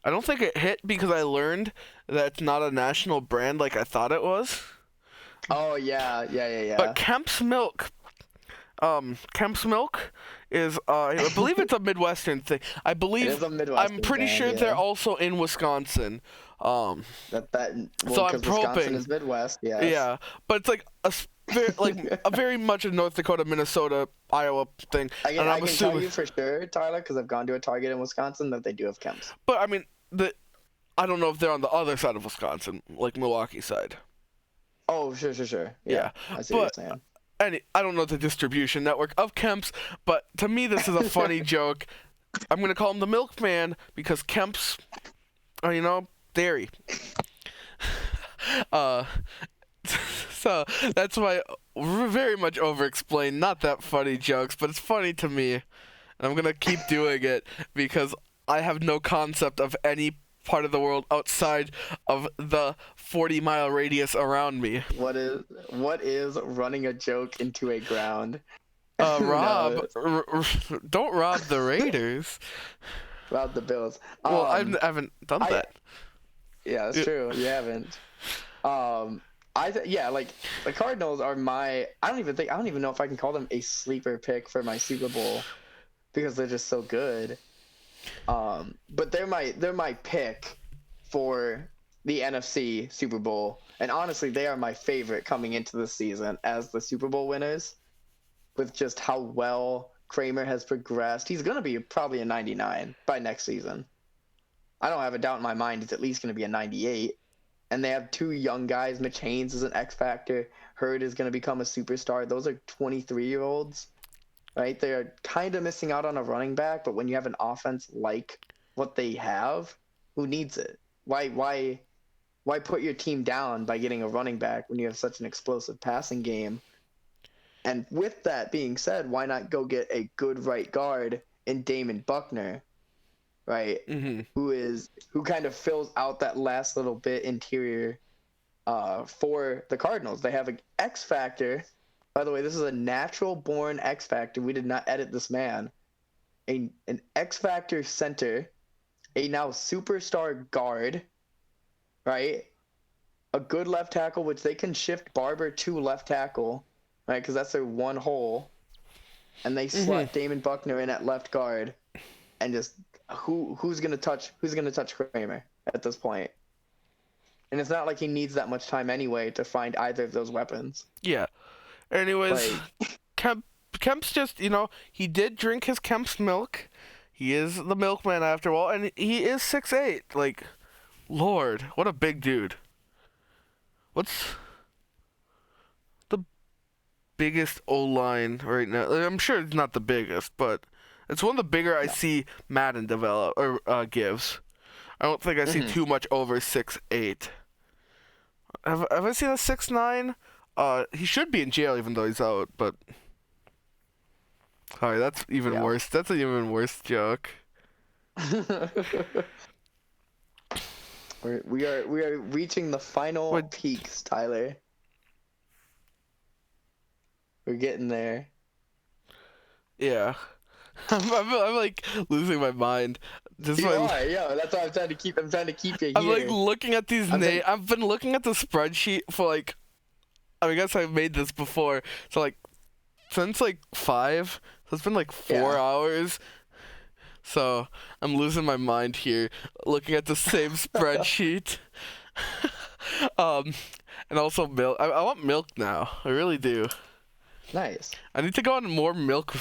I don't think it hit because I learned that it's not a national brand like I thought it was. Oh yeah, yeah, yeah, But yeah. Kemp's Milk is I believe it's a Midwestern thing. It is a I'm Midwestern pretty brand, sure they're yeah. also in Wisconsin. Um, That well, so I'm because Wisconsin hoping, is Midwest, yes. yeah, but it's like like a very much a North Dakota, Minnesota, Iowa thing, I can and I I'm can tell assuming. you for sure, Tyler, because I've gone to a Target in Wisconsin that they do have Kemps. But I mean, I don't know if they're on the other side of Wisconsin, like Milwaukee side. Oh, sure, sure, sure. Yeah, Yeah, I see what you're but saying. I don't know the distribution network of Kemp's, but to me this is a funny joke. I'm gonna call him the Milkman because Kemp's, dairy. Uh, so that's why very much over-explained, not that funny jokes, but it's funny to me, and I'm gonna keep doing it because I have no concept of any part of the world outside of the 40-mile radius around me. What is running a joke into a ground? Rob, No, don't rob the Raiders. about the Bills. Well, I haven't done I that. Yeah, that's Uh, true. You haven't. Yeah, like the Cardinals are my. I don't even know if I can call them a sleeper pick for my Super Bowl because they're just so good. But they're my pick for the NFC Super Bowl, and honestly, they are my favorite coming into the season as the Super Bowl winners. With just how well Kramer has progressed, he's gonna be probably a 99 by next season. I don't have a doubt in my mind he's at least gonna be a 98. And they have two young guys. Mitch Haynes is an X factor. Hurd is going to become a superstar. Those are 23-year-olds, right? They're kind of missing out on a running back, but when you have an offense like what they have, who needs it? Why put your team down by getting a running back when you have such an explosive passing game? And with that being said, why not go get a good right guard in Damon Buckner, right? mhm. Who kind of fills out that last little bit interior for the Cardinals. They have an X Factor. By the way, this is a natural born X Factor. We did not edit this man. An X Factor center, a now superstar guard, right? A good left tackle, which they can shift Barber to left tackle, right? Because that's their one hole. And they slot Damon Buckner in at left guard, and just who's gonna touch Kramer at this point? And it's not like he needs that much time anyway to find either of those weapons. Yeah. Anyways, Like, Kemp's just, he did drink his Kemp's milk. He is the milkman after all, and he is 6'8". Like, Lord, what a big dude. What's the biggest O-line right now? I'm sure it's not the biggest, but it's one of the bigger I no. see Madden develop or gives. I don't think I see Mhm. too much over 6'8". Have I seen a 6'9"? He should be in jail even though he's out, but Sorry, that's even Yeah. worse. That's an even worse joke. We are reaching the final What? peaks, Tyler. We're getting there. Yeah. I'm like losing my mind. Just You my, are, yeah. That's why I'm trying to keep. I'm trying to keep you I'm like here. looking at these I'm names. trying. I've been looking at the spreadsheet for like. I guess I've made this before. So like since like 5. So it's been like 4 hours. So I'm losing my mind here, looking at the same spreadsheet. um, and also milk. I want milk now. I really do. Nice. I need to go on more milk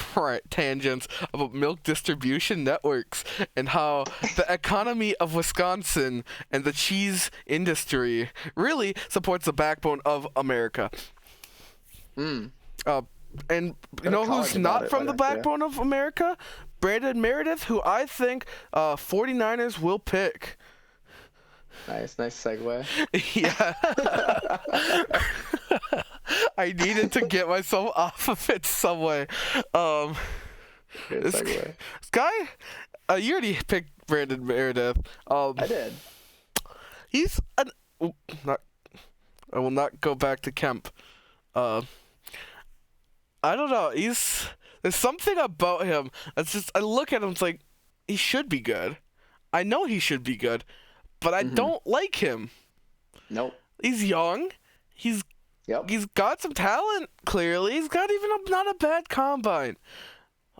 tangents about milk distribution networks and how the economy of Wisconsin and the cheese industry really supports the backbone of America. Mm. Uh, and you Go to know who's college about not it. Why from the don't you? backbone of America? Brandon Meredith, who I think 49ers will pick. Nice segue. Yeah. I needed to get myself off of it some way. Good This, segue. this guy, you already picked Brandon Meredith. I did. He's an. Not. I will not go back to Kemp. Uh, I don't know. There's something about him that's just. I look at him. It's like he should be good. I know he should be good, but I don't like him. Nope. He's young. He's Yep. he's got some talent. Clearly, he's got even not a bad combine.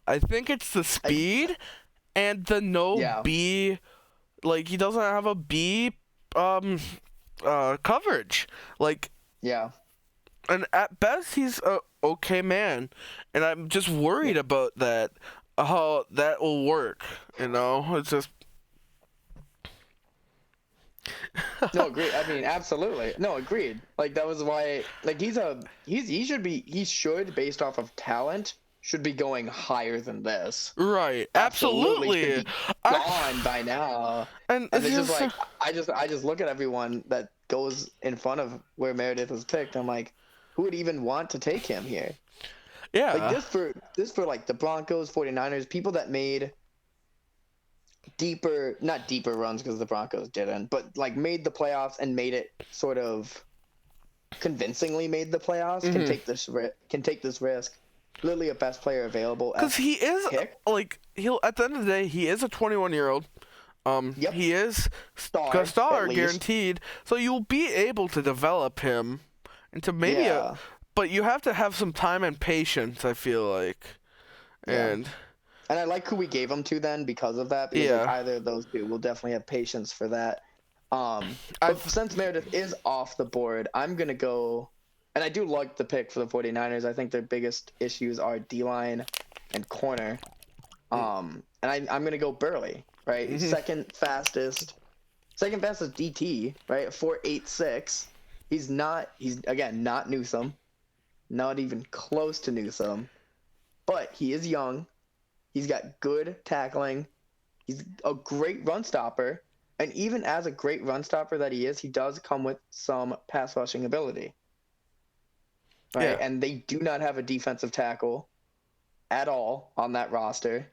I think it's the speed and the Yeah. B. Like he doesn't have a B coverage. Like, Yeah. and at best he's a okay man, and I'm just worried about that. How that will work. It's just. No, agreed. I mean, absolutely. No, agreed. Like that was why. Like he should based off of talent should be going higher than this. Right, Absolutely absolutely. should be gone by now. And And it's it's just just, like I just look at everyone that goes in front of where Meredith was picked. I'm like, who would even want to take him here? yeah. Like this for like the Broncos, 49ers, people that made not deeper runs because the Broncos didn't, but like made the playoffs and made it sort of convincingly made the playoffs can take this risk. Literally a best player available. Because he is pick. like he'll at the end of the day he is a 21-year-old. Yep. He is Star, star at least. guaranteed. So you'll be able to develop him into maybe Yeah. but you have to have some time and patience. I feel like, Yeah. and I like who we gave him to then because of that. Because like, Yeah. either of those two will definitely have patience for that. But since Meredith is off the board, I'm going to go. And I do like the pick for the 49ers. I think their biggest issues are D-line and corner. And I'm going to go Burley, right? Second fastest DT, right? 4.86. He's again, not Newsome. Not even close to Newsome. But he is young. He's got good tackling. He's a great run stopper. And even as a great run stopper that he is, he does come with some pass rushing ability. Right? Yeah. And they do not have a defensive tackle at all on that roster.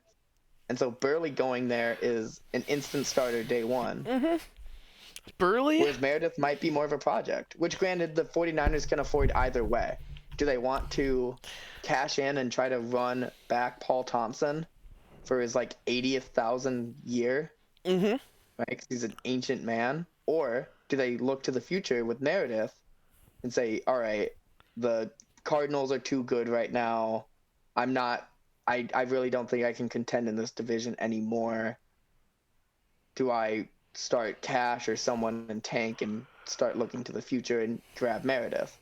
And so Burley going there is an instant starter day one. Burley. Whereas Meredith might be more of a project, which granted the 49ers can afford either way. Do they want to cash in and try to run back Paul Thompson for his like 80th thousand year? Right, because he's an ancient man. Or do they look to the future with Meredith and say, all right, the Cardinals are too good right now. I really don't think I can contend in this division anymore. Do I start Cash or someone and tank and start looking to the future and grab Meredith?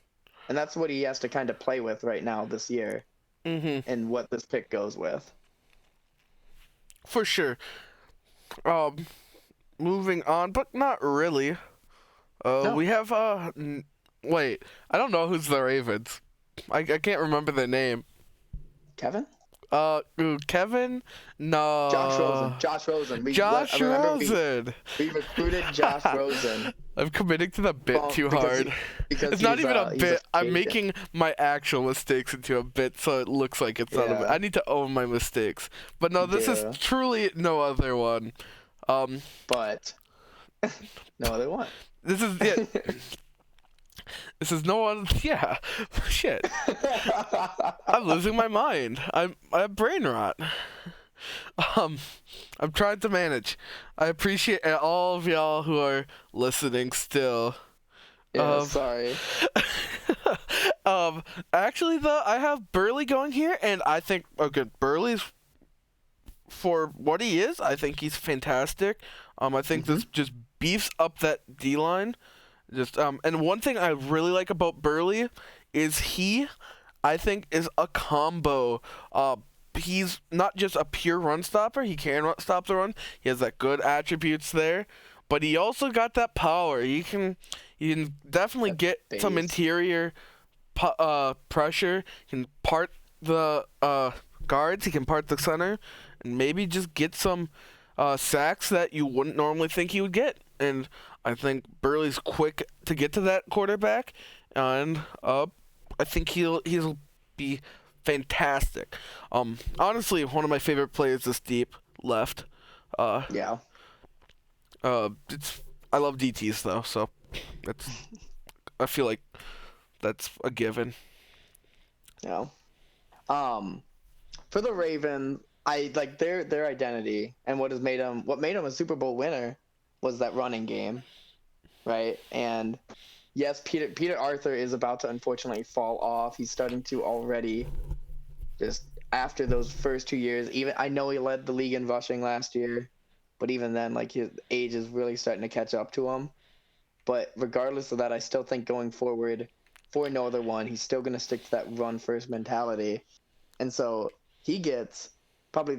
And that's what he has to kind of play with right now this year, and what this pick goes with. For sure. Moving on, but not really. No. We have wait, I don't know who's the Ravens. I can't remember their name. Kevin? Kevin? Josh No. Rosen. Josh Rosen. I Josh remember Rosen. we recruited Josh Rosen. I'm committing to the bit too Because hard. because It's not even a he's a bit. I'm free agent. making my actual mistakes into a bit, so it looks like it's not a bit. Yeah. I need to own my mistakes. But no, You this is do. truly no other one. Um, But no other one. this is yeah. This is no one. Yeah, shit. I'm losing my mind. I have brain rot. Um, I'm trying to manage. I appreciate all of y'all who are listening still. Yeah, Um, sorry. um, actually though, I have Burley going here, and I think okay, Burley's for what he is. I think he's fantastic. I think this just beefs up that D line. Just and one thing I really like about Burley is I think, is a combo. He's not just a pure run stopper. He can stop the run. He has that good attributes there, but he also got that power. He can definitely That get some base. interior pressure. He can part the guards. He can part the center, and maybe just get some sacks that you wouldn't normally think he would get. And I think Burley's quick to get to that quarterback, and I think he'll be fantastic. Honestly, one of my favorite players this deep left. Uh, Yeah. it's I love DTs though, so that's I feel like that's a given. Yeah. Um, for the Ravens, I like their identity and what made them a Super Bowl winner was that running game, right? And yes, Peter Arthur is about to unfortunately fall off. He's starting to already, just after those first 2 years. Even I know he led the league in rushing last year, but even then, like, his age is really starting to catch up to him. But regardless of that, I still think going forward for no other one, he's still going to stick to that run first mentality. And so he gets probably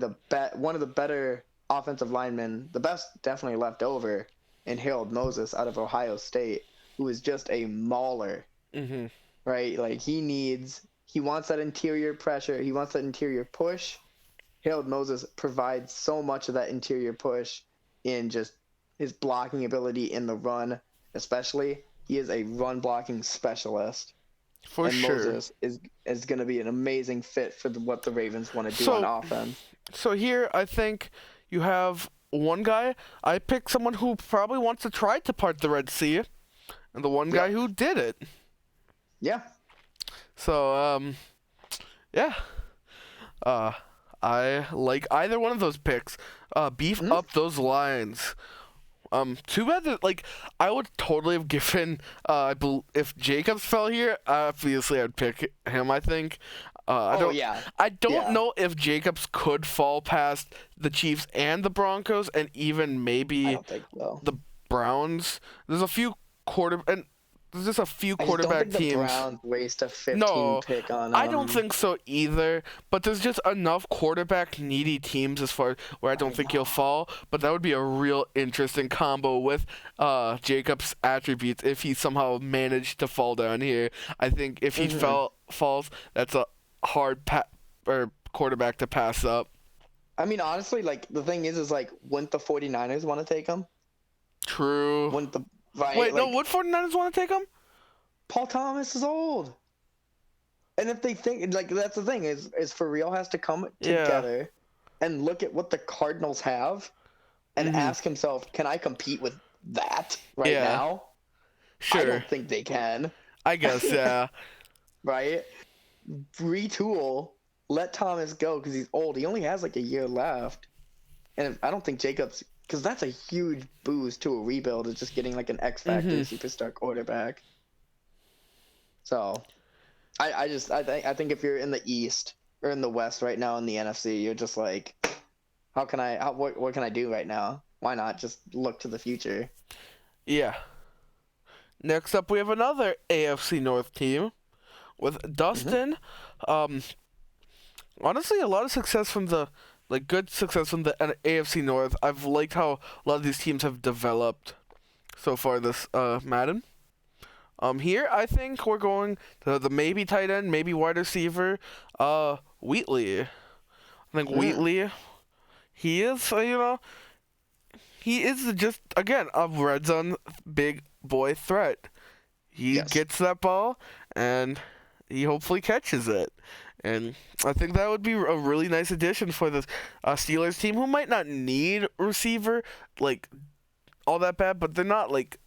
one of the better offensive linemen, the best definitely left over, in Harold Moses out of Ohio State, who is just a mauler, Hmm. right? Like, he wants that interior pressure, he wants that interior push. Harold Moses provides so much of that interior push in just his blocking ability in the run, especially. He is a run blocking specialist, For and sure. Moses is going to be an amazing fit for what the Ravens want to do on So offense. so here I think you have one guy. I picked someone who probably wants to try to part the Red Sea, and the one guy Yep. who did it. Yeah. So yeah. Uh, I like either one of those picks. Beef Mhm. up those lines. Too bad that, like, I would totally have given. If Jacobs fell here, obviously I'd pick him. I think. I Oh don't. yeah. I don't Yeah. know if Jacobs could fall past the Chiefs and the Broncos, and even I maybe don't think so. the Browns. There's a few and there's just a few I just don't quarterback think the teams. Browns waste a 15 No, pick on I don't him. think so either. But there's just enough quarterback needy teams as far where I I don't think know. he'll fall. But that would be a real interesting combo with Jacobs' attributes if he somehow managed to fall down here. I think if he Hmm. falls, that's a hard or quarterback to pass up. I mean, honestly, like, the thing is like, wouldn't the 49ers want to take him? True. Wouldn't the right? Wait, no, Like, would 49ers want to take him? Paul Thomas is old. And if they think, like, that's the thing, is for real has to come Yeah. together and look at what the Cardinals have and Mhm. ask himself, can I compete with that right Yeah. now? I Sure. don't think they can. I guess. Yeah. Right? Retool, let Thomas go because he's old. He only has like a year left. And I don't think Jacobs, because that's a huge boost to a rebuild, is just getting like an X Factor Mhm. superstar quarterback. So I think if you're in the East or in the West right now in the NFC, you're just like, what can I do right now? Why not just look to the future? Yeah. Next up, we have another AFC North team with Hmm. Dustin. Um, honestly, a lot of success from good success from the AFC North. I've liked how a lot of these teams have developed so far this Madden. Here I think we're going to the maybe tight end, maybe wide receiver, Wheatley. I think Mm, Wheatley, he is, he is just, again, a red zone big boy threat. He yes. gets that ball, and he hopefully catches it. And I think that would be a really nice addition for the Steelers team, who might not need receiver like all that bad, but they're not like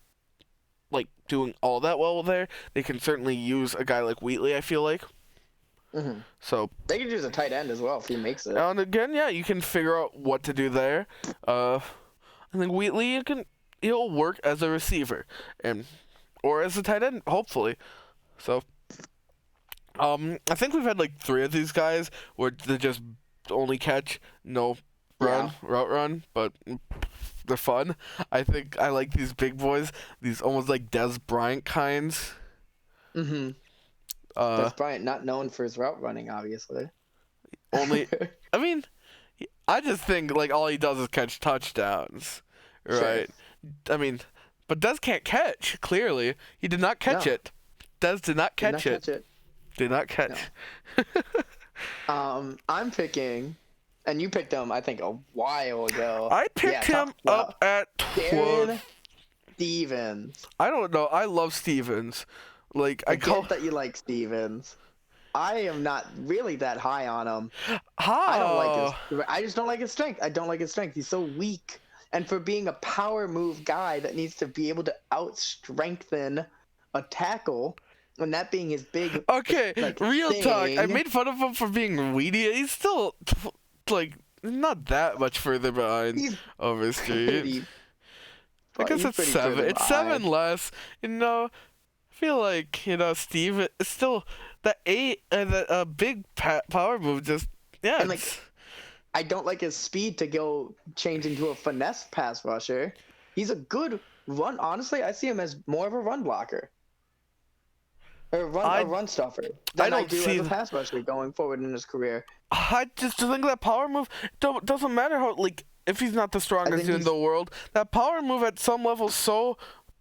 doing all that well there. They can certainly use a guy like Wheatley, I feel like. Hmm. So, They could use a tight end as well if he makes it. and again, yeah, you can figure out what to do there. I think Wheatley, he'll work as a receiver and or as a tight end, hopefully. So, I think we've had like 3 of these guys where they just only catch, no Yeah. route run, but they're fun. I think I like these big boys, these almost like Des Bryant kinds. Mm-hmm. Uh, Des Bryant, not known for his route running, obviously. only, I mean, I just think like all he does is catch touchdowns, Sure. right? I mean, but Des can't catch. Clearly, he did not catch No. it. Des did not Did catch not it. catch it. Did not catch. I'm picking, and you picked him, I think, a while ago. I picked him top up at 12. Darren Stevens. I don't know. I love Stevens. Like I get that you like Stevens. I am not really that high on him. how I don't like his. I just don't like his strength. I don't like his strength. He's so weak. And for being a power move guy that needs to be able to out strengthen a tackle, and that being his big Okay, like, real talk. I thing. made fun of him for being weedy. He's still like not that much further behind He's Overstreet. pretty. I guess he's it's pretty 7. further It's 7 behind. less. I feel like Steve is still that 8 and the big power move. Just yeah. And like, I don't like his speed to go change into a finesse pass rusher. He's a good run. Honestly, I see him as more of a run blocker. Or a run stuffer than I don't do see as a pass rusher going forward in his career. I just think that power move doesn't matter how like if he's not the strongest think dude in the world. That power move at some level so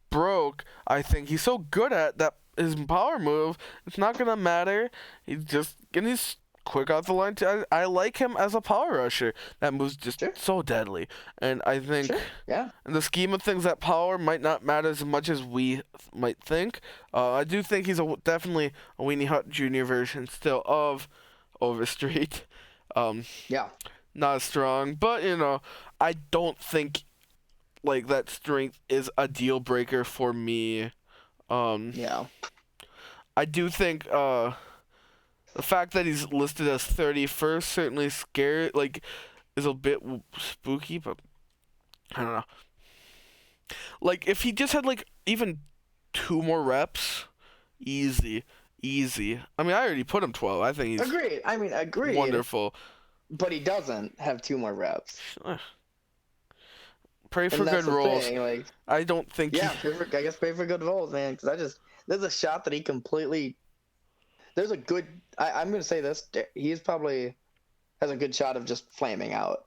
broke. I think he's so good at that his power move. It's not gonna matter. He's quick off the line. I like him as a power rusher. That move's just Sure. so deadly. And I think Sure, yeah. in the scheme of things, that power might not matter as much as we might think. I do think he's definitely a Weenie Hut Jr. version still of Overstreet. Yeah. Not as strong, but I don't think like that strength is a deal breaker for me. Yeah. I do think the fact that he's listed as 31st certainly is a bit spooky, but I don't know. Like if he just had like even 2 more reps, easy. I mean, I already put him 12. I think he's Agreed. I mean, agreed. wonderful. But he doesn't have 2 more reps. Pray for And that's good the rolls. thing, like, I don't think yeah, I guess pray for good rolls, man. Because there's a shot that he completely. There's a good. I'm gonna say this. He's probably has a good shot of just flaming out.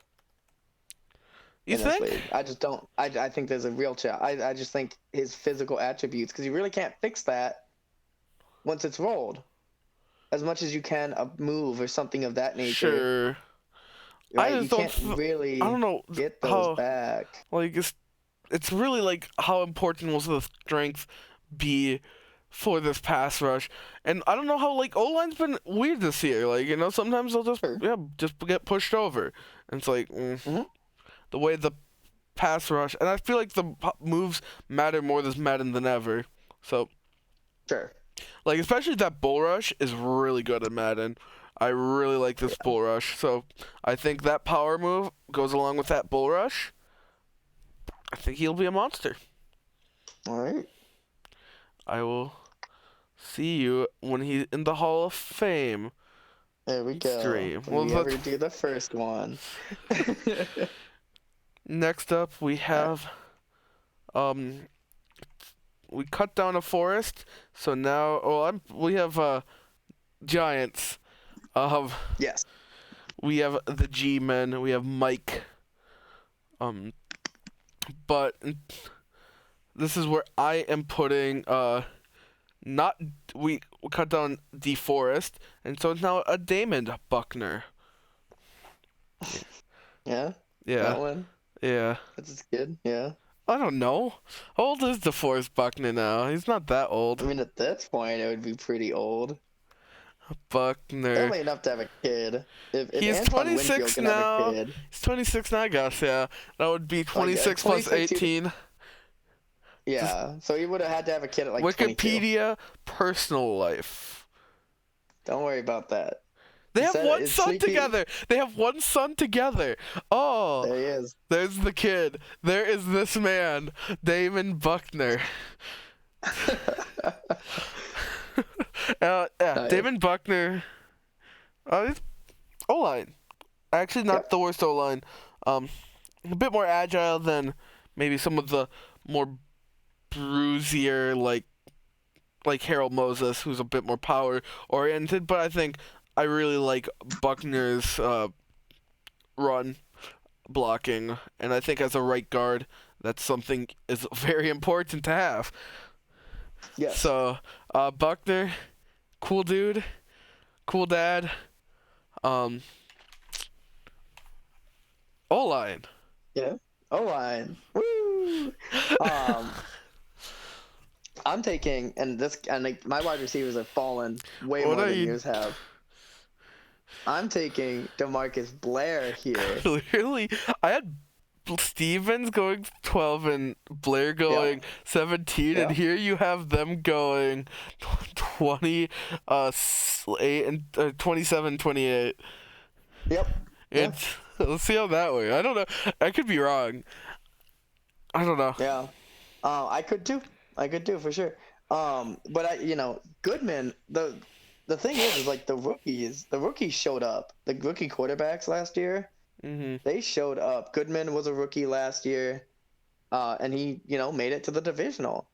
You in this think? league. I just don't. I think there's a real shot. I just think his physical attributes, because you really can't fix that once it's rolled. As much as you can a move or something of that nature. Sure. Right? I You just can't really I don't know get those how back. like it's really like how important will the strength be for this pass rush, and I don't know how like O-line's been weird this year. Like sometimes they'll just Sure. just get pushed over. And it's like the way the pass rush, and I feel like the moves matter more this Madden than ever. So Sure. like especially that bull rush is really good at Madden. I really like this bull rush. So I think that power move goes along with that bull rush. I think he'll be a monster. All right. I will see you when he's in the Hall of Fame. There we go. Stream. When Well, we let's- ever do the first one. Next up, we have we cut down a forest. So now, we have Giants. Yes. We have the G-Men. We have Mike. But this is where I am putting not we cut down DeForest, and so it's now a Damon Buckner. Yeah, Yeah, that one. yeah. That's his kid. Yeah. I don't know. How old is DeForest Buckner now? He's not that I old. mean, at this point, it would be pretty old. Buckner. Definitely enough to have a kid. If He's Antoine Winfield 26 can have a now. kid, He's 26 now, I guess, yeah. That would be like 26 plus 26, eighteen. Just yeah. So he would have had to have a kid at like 22. Wikipedia personal life. Don't worry about that. They He have said one it's son sleepy. together. They have one son together. Oh, There he is. there's the kid. There is this man, Damon Buckner. Yeah, Nice. Damon Buckner. He's O-line. Actually, not Yep. the worst O-line. A bit more agile than maybe some of the more bruisier, like Harold Moses, who's a bit more power oriented. But I think I really like Buckner's run blocking, and I think as a right guard, that's something is very important to have. Yes. So, Buckner, cool dude, cool dad. Um, O-line. Yeah. O line. Woo. Um, I'm taking, and like, my wide receivers have fallen way What more are than you yours have. I'm taking DeMarcus Blair here. clearly? I had Stevens going 12 and Blair going Yep. 17, and Yep. here you have them going 20, 8 and 27, 28. Yep. Yeah. It's let's see how that works. I don't know. I could be wrong. I don't know. Yeah. I could too. I could too for sure. But Goodman. The thing is like the rookies showed up. The rookie quarterbacks last year, Mhm. they showed up. Goodman was a rookie last year, and he made it to the divisional.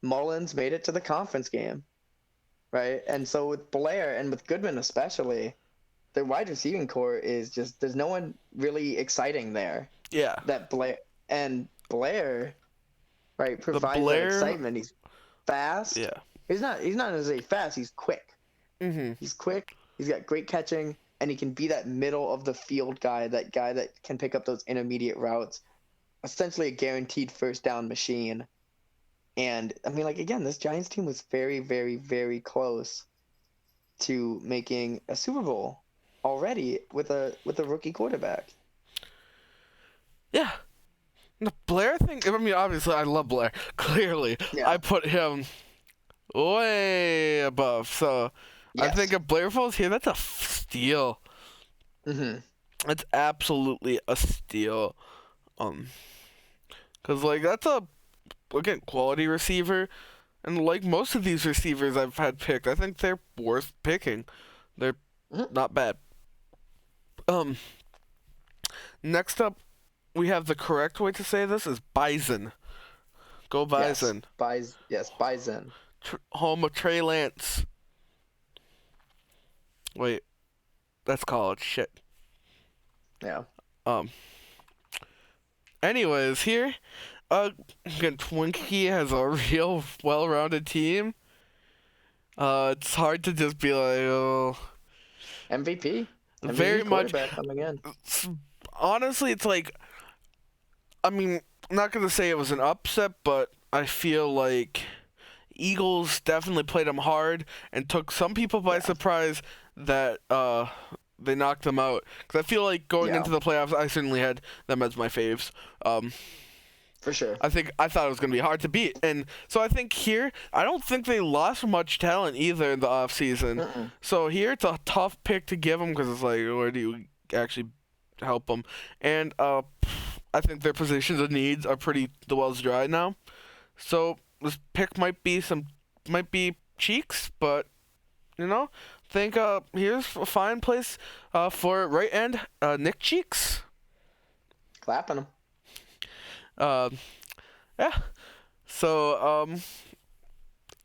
Mullins made it to the conference game, right? And so with Blair and with Goodman especially, their wide receiving core is just there's no one really exciting there. Yeah. That Blair, right, The provides that Blair. excitement. He's fast. Yeah. He's not necessarily fast. He's quick. Mhm. He's quick. He's got great catching, and he can be that middle of the field guy. That guy that can pick up those intermediate routes. Essentially a guaranteed first down machine. And I mean, like again, this Giants team was very, very, very close to making a Super Bowl already with a rookie quarterback. Yeah. The Blair thing. I mean, obviously, I love Blair. Clearly, Yeah. I put him way above. So I Yes. think if Blair falls here, that's a steal. Mm-hmm. That's absolutely a steal. Cause like that's a again quality receiver, and like most of these receivers I've had picked, I think they're worth picking. They're Mhm. not bad. Um, Next up, we have the correct way to say this is Bison. Go Bison. Bison. Home of Trey Lance. Wait, that's college. Shit. Yeah. Um. Anyways, here, again, Twinkie has a real well-rounded team. It's hard to just be like, oh, MVP. very MVP much. quarterback coming in. Honestly, it's like, I mean, I'm not gonna say it was an upset, but I feel like Eagles definitely played them hard and took some people by surprise that they knocked them out. Because I feel like going Yeah. into the playoffs, I certainly had them as my faves. For sure. I thought it was going to be hard to beat. And so I think here, I don't think they lost much talent either in the offseason. Mm-mm. So here, it's a tough pick to give them because it's like, where do you actually help them? And I think their positions of needs are pretty the wells dry now. So this pick might be cheeks, but think here's a fine place for right end Nick Cheeks. Clapping him. Yeah. So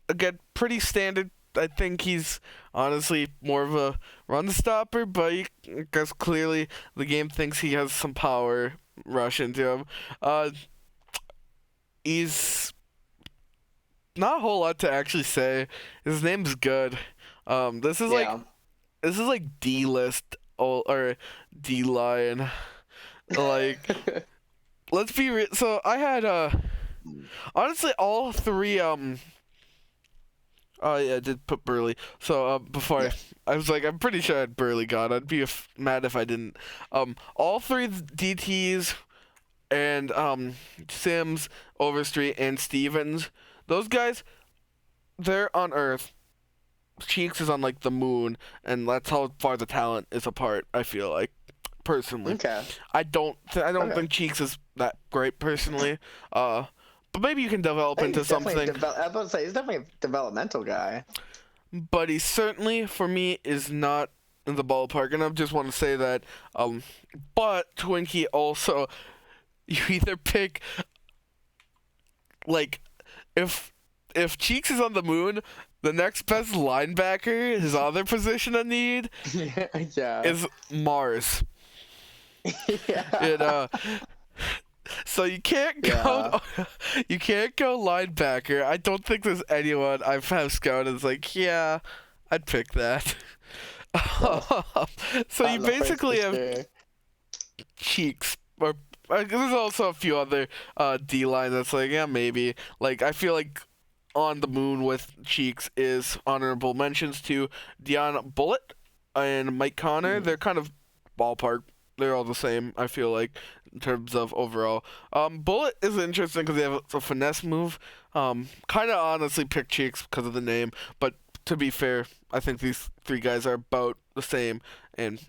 again, pretty standard. I think he's honestly more of a run stopper, but I guess clearly the game thinks he has some power rush into him. He's not a whole lot to actually say. His name's good. This is Yeah. like D-list or D line. Like, let's be real. So I had honestly all three. Oh yeah, I did put Burley. So before Yeah. I was like, I'm pretty sure I had Burley gone. I'd be mad if I didn't. All three DTs and Sims, Overstreet, and Stevens. Those guys, they're on Earth. Cheeks is on like the moon, and that's how far the talent is apart. I feel like, personally, Okay. I don't Okay. think Cheeks is that great personally. But maybe you can develop I think into he's definitely something. I was about to say he's definitely a developmental guy. But he certainly, for me, is not in the ballpark, and I just want to say that. But Twinkie also, you either pick like if Cheeks is on the moon, the next best linebacker, his other position I need, Yeah. is Mars. It Yeah. so you can't Yeah. go you can't go linebacker. I don't think there's anyone I've have scouted that's like, yeah, I'd pick that. No, So not you in the first for basically have sure. Cheeks, or there's also a few other D line that's like, yeah, maybe. Like I feel like on the moon with Cheeks is honorable mentions to Dion Bullitt and Mike Connor. Mhm. They're kind of ballpark. They're all the same. I feel like in terms of overall. Bullet is interesting because they have a finesse move. Kind of honestly pick Cheeks because of the name, but to be fair, I think these three guys are about the same, and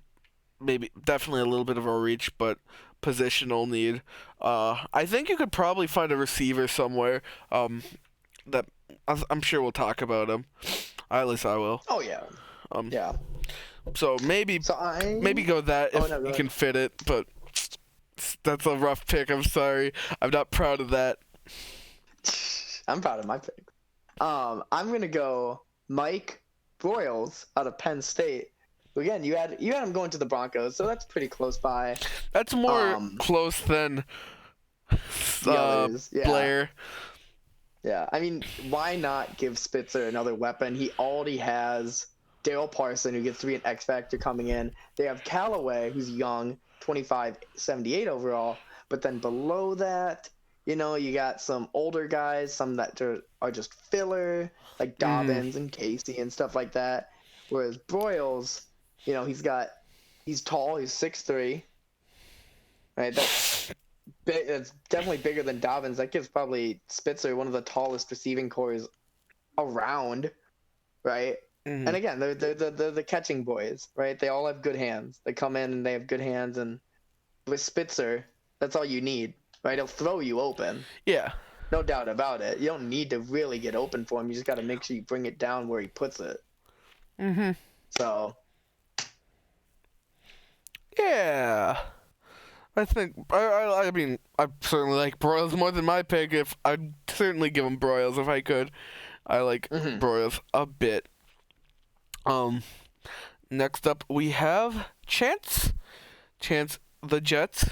maybe definitely a little bit of a reach, but positional need. I think you could probably find a receiver somewhere. That I'm sure we'll talk about him. At least I will. Oh yeah. Um, Yeah. so So maybe go that Oh if no, go you ahead. can fit it, but that's a rough pick. I'm sorry. I'm not proud of that. I'm proud of my pick. I'm gonna go Mike Broyles out of Penn State. Again, you had him going to the Broncos, so that's pretty close by. That's more Um, close than the others, yeah, Blair. yeah. I mean, why not give Spitzer another weapon? He already has Daryl Parson, who gets to be an X factor coming in. They have Callaway, who's young, 25, 78 overall. But then below that, you got some older guys, some that are just filler, like Mm, Dobbins and Casey and stuff like that. Whereas Broyles, he's tall, he's 6'3", right? That's big, that's definitely bigger than Dobbins. That gives probably Spitzer one of the tallest receiving cores around, right? And mm, again, they're the catching boys, right? They all have good hands. They come in and they have good hands, and with Spitzer, that's all you need, right? He'll throw you open, yeah. no doubt about it. You don't need to really get open for him. You just got to make sure you bring it down where he puts it. Mhm. So Yeah. I think I mean I certainly like Broyles more than my pick. If I'd certainly give him Broyles if I could. I like mhm. Broyles a bit. Um, Next up we have Chance. Chance the Jets.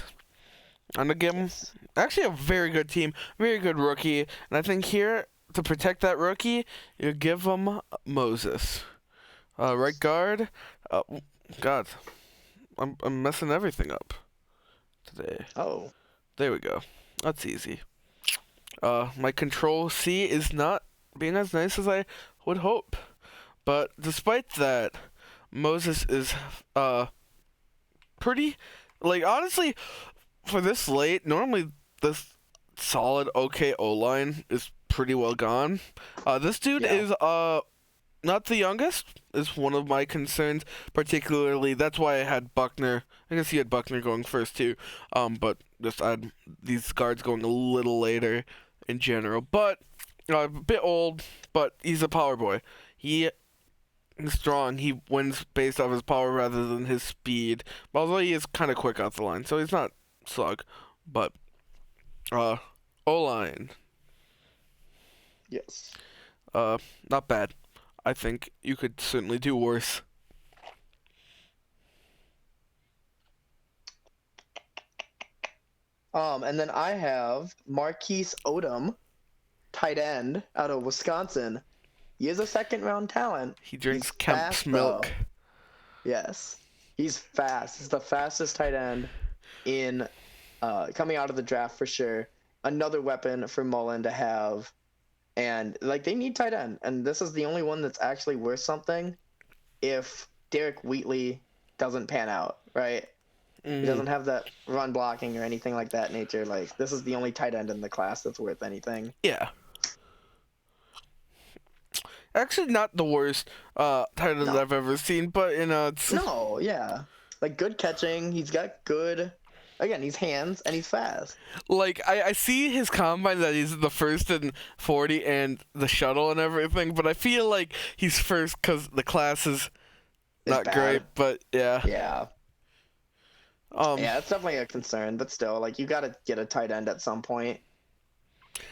I'm gonna give him Yes. actually a very good team, very good rookie, and I think here to protect that rookie, you give him Moses. Right guard. Uh, God, I'm messing everything up today. Oh, There we go. That's easy. My control C is not being as nice as I would hope. But despite that, Moses is pretty like honestly for this late, normally this solid okay O line is pretty well gone. This dude yeah. is not the youngest is one of my concerns, particularly that's why I had Buckner. I guess he had Buckner going first too. But just I had these guards going a little later in general. But a bit old, but he's a power boy. He is strong. He wins based off his power rather than his speed. Although he is kind of quick off the line, so he's not slug. But uh, O line, Yes. uh, not bad. I think you could certainly do worse. And then I have Marquise Odom, tight end out of Wisconsin. He is a second round talent. He He's drinks Kemp's fast though. milk. Yes. He's fast. He's the fastest tight end in coming out of the draft for sure. Another weapon for Mullen to have. And like they need tight end. And this is the only one that's actually worth something if Derek Wheatley doesn't pan out, right? He doesn't have that run blocking or anything like that nature. Like this is the only tight end in the class that's worth anything. Yeah. Actually, not the worst tight end No. I've ever seen, but it's No, yeah. Like good catching. He's got good. Again, he's hands and he's fast. like I see his combine that he's the first in 40 and the shuttle and everything, but I feel like he's first because the class is not bad. great. But yeah. Yeah. Yeah, it's definitely a concern, but still, like you got to get a tight end at some point.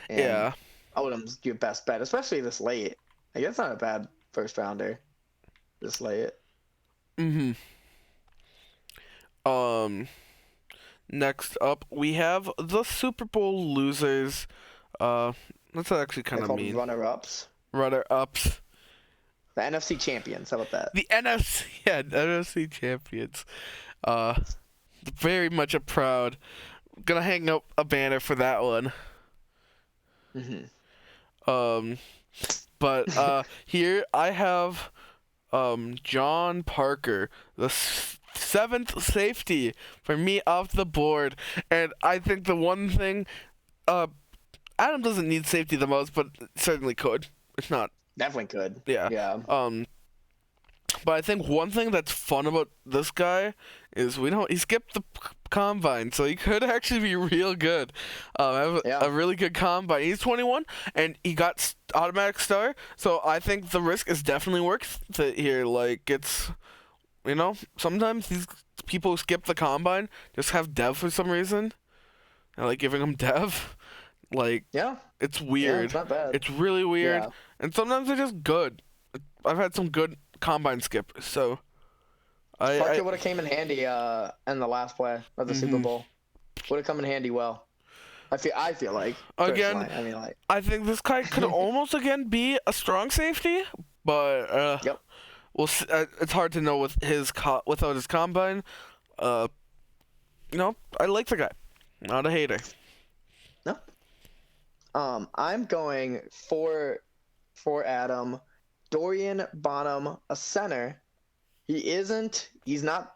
And Yeah. Odom's your best bet, especially this late. Like that's not a bad first rounder. This late. Next up we have the Super Bowl losers. That's actually kind They're of called mean. runner-ups. Runner-ups. The NFC champions. How about that? The NFC, yeah, NFC champions. Very much a proud. Gonna hang up a banner for that one. But here I have John Parker, the seventh safety for me off the board, and I think the one thing, Adam doesn't need safety the most, but certainly could. It's not. Definitely could. Yeah. Yeah. But I think one thing that's fun about this guy is he skipped the combine, so he could actually be real good. Have a really good combine. He's 21, and he got automatic star, so I think the risk is definitely worth it here. Like, it's, sometimes these people who skip the combine just have dev for some reason. I like giving them dev. Like, yeah. It's weird. Yeah, it's not bad. It's really weird. Yeah. And sometimes they're just good. I've had some good combine skippers, so Parker would have came in handy in the last play of the Super Bowl. Would have come in handy well. I feel like again. I mean, like I think this guy could almost again be a strong safety, but yep. We'll see, it's hard to know with without his combine. I like the guy. Not a hater. No. I'm going for Adam. Dorian Bonham, a center. He's not,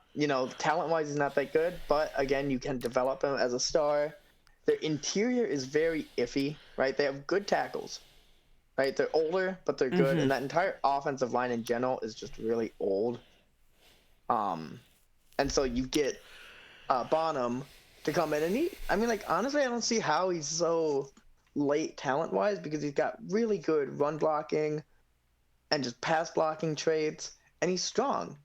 talent-wise, he's not that good, but again, you can develop him as a star. Their interior is very iffy, right? They have good tackles, right? They're older, but they're good, and that entire offensive line in general is just really old. And so you get Bonham to come in, and honestly, I don't see how he's so late talent-wise because he's got really good run blocking and just pass blocking traits, and he's strong.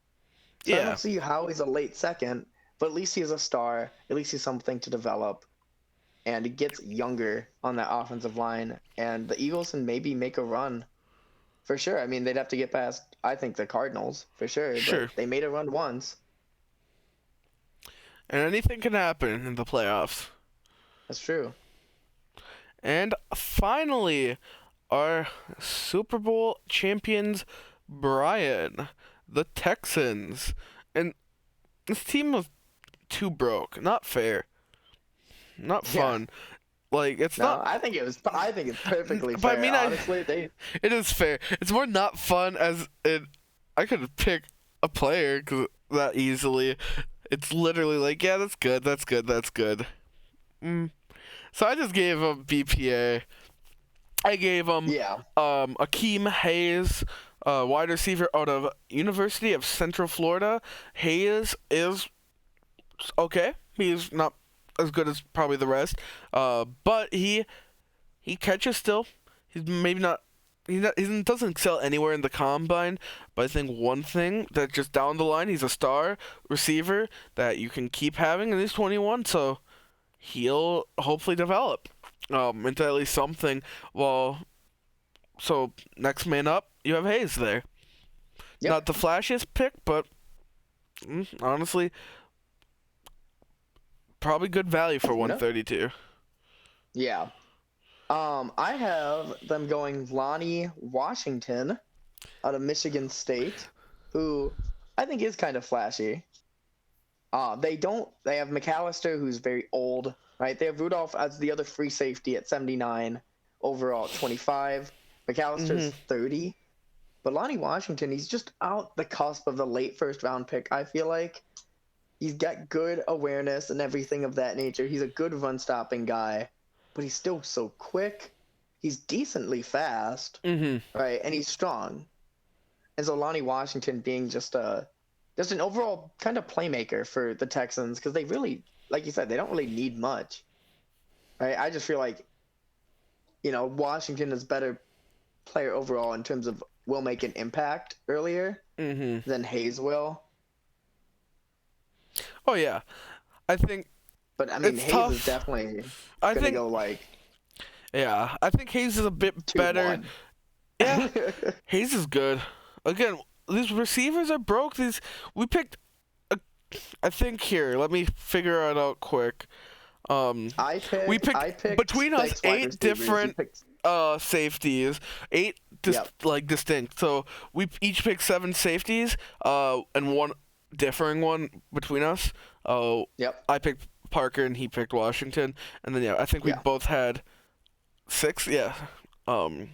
So I don't see how he's a late second, but at least he's a star. At least he's something to develop, and he gets younger on that offensive line. And the Eagles can maybe make a run, for sure. I mean, they'd have to get past, I think, the Cardinals for sure. Sure. But they made a run once. And anything can happen in the playoffs. That's true. And finally, our Super Bowl champions, Brian, the Texans. And this team was too broke. Not fair. Not fun. Like, it's not. I think it's perfectly fair. But I mean, honestly, it is fair. It's more not fun as I could pick a player that easily. It's literally like, yeah, that's good, that's good, that's good. So I just gave him BPA. I gave him Akeem Hayes, wide receiver out of University of Central Florida. Hayes is okay. He's not as good as probably the rest, but he catches still. He's maybe not. He doesn't excel anywhere in the combine, but I think one thing that just down the line, he's a star receiver that you can keep having, and he's 21, so he'll hopefully develop into at least something. So next man up, you have Hayes there. Yep. Not the flashiest pick, but honestly, probably good value for 132. Yeah. I have them going Lonnie Washington out of Michigan State, who I think is kind of flashy. They don't. They have McAllister, who's very old, right? They have Rudolph as the other free safety at 79, overall at 25. McAllister's Mhm. 30. But Lonnie Washington, he's just out the cusp of the late first round pick. I feel like he's got good awareness and everything of that nature. He's a good run stopping guy, but he's still so quick. He's decently fast, Mhm. right? And he's strong. And so Lonnie Washington being just an overall kind of playmaker for the Texans, because they really, like you said, they don't really need much, right? I just feel like, Washington is better player overall in terms of will make an impact earlier Mhm. than Hayes will. Oh yeah. I think But I mean, it's Hayes is tough. definitely I gonna think go like yeah. I think Hayes is a bit better. 2-1. Yeah. Hayes is good. Again, these receivers are broke. These we picked. A, I think here. Let me figure it out quick. Um, we picked I picked between us 6 wide 8 receivers. You different picked. safeties, 8 Yep. distinct. So we each picked 7 safeties, and one differing one between us. Yep. I picked Parker and he picked Washington, and then yeah, I think we Yeah. both had 6. Yeah. Um,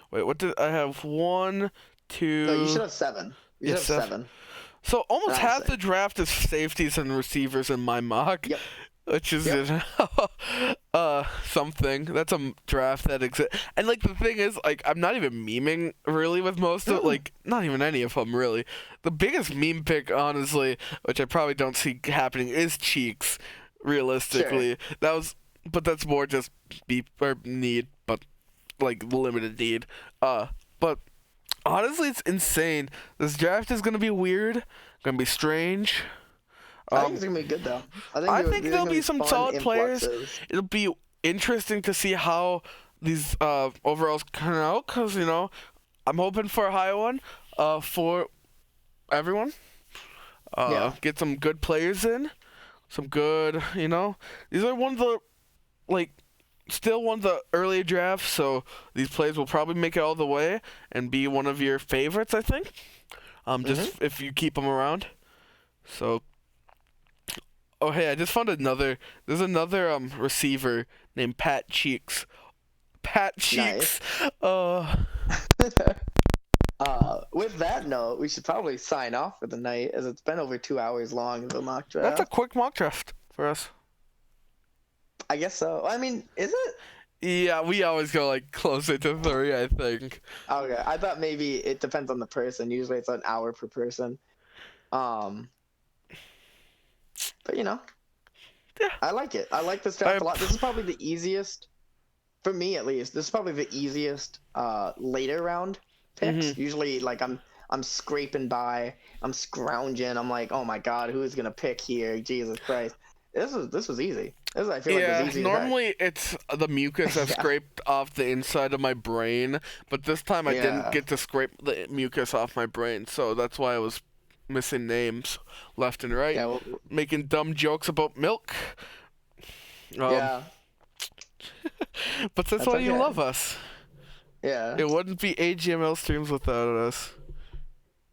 wait, what did I have? 1, No, you 2. should have 7. You should Yes, have 7. so And almost I have half 6. the draft is safeties and receivers in my mock, Yep. which is Yep. something. That's a draft that exists. And like the thing is, like I'm not even memeing really with most of Mm. like not even any of them really. The biggest meme pick, honestly, which I probably don't see happening, is Cheeks. Sure. Realistically, but that's more just beep or need, but like limited need. But honestly, it's insane. This draft is gonna be weird, gonna be strange. I think Um, it's gonna be good though. I think I these think are there'll gonna be be some fun solid players. influxes. It'll be interesting to see how these overalls turn out, cause I'm hoping for a high one, for everyone. Yeah. Get some good players in, some good, these are one of the like still one of the earlier drafts, so these players will probably make it all the way and be one of your favorites, I think. Hmm. Just if you keep them around. So, oh hey, I just found another. There's another receiver named Pat Cheeks. Pat Cheeks. Nice. With that note, we should probably sign off for the night, as it's been over 2 hours long of the mock That's a draft. quick mock draft for us. I guess so. I mean, is it? Yeah, we always go like closer to 3, I think. Okay, I thought maybe it depends on the person. Usually it's an hour per person. Um, but Yeah. I like it. I like this draft a lot. This is probably the easiest, for me at least. This is probably the easiest later round picks. Mhm. Usually, like I'm scraping by, I'm scrounging. I'm like, oh my god, who is gonna pick here? Jesus Christ, this was easy. This I feel like was Yeah, easy to pick. normally it's the mucus I've Yeah, scraped off the inside of my brain, but this time I didn't yeah, get to scrape the mucus off my brain, so that's why I was missing names left and right, yeah, well, making dumb jokes about milk. Um, yeah. but that's That's why you okay. love us. Yeah. It wouldn't be AGML streams without us.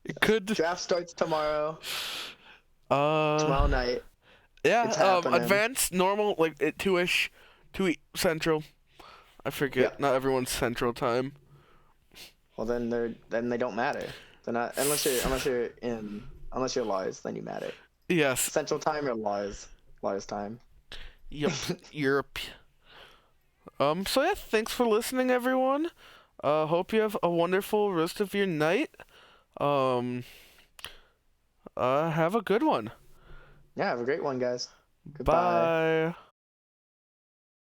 It could. Draft starts tomorrow. Uh, Tomorrow night. yeah. It's happening. Advanced, normal, like at 2ish, 2 central. I forget. Yep. Not everyone's central time. Well, then they don't matter. They're not unless you're Lars, then you matter. Yes. Central time or Lars time. Yep. Europe. So yeah, thanks for listening, everyone. Hope you have a wonderful rest of your night. Um, have a good one. Yeah, have a great one, guys. Goodbye. Bye.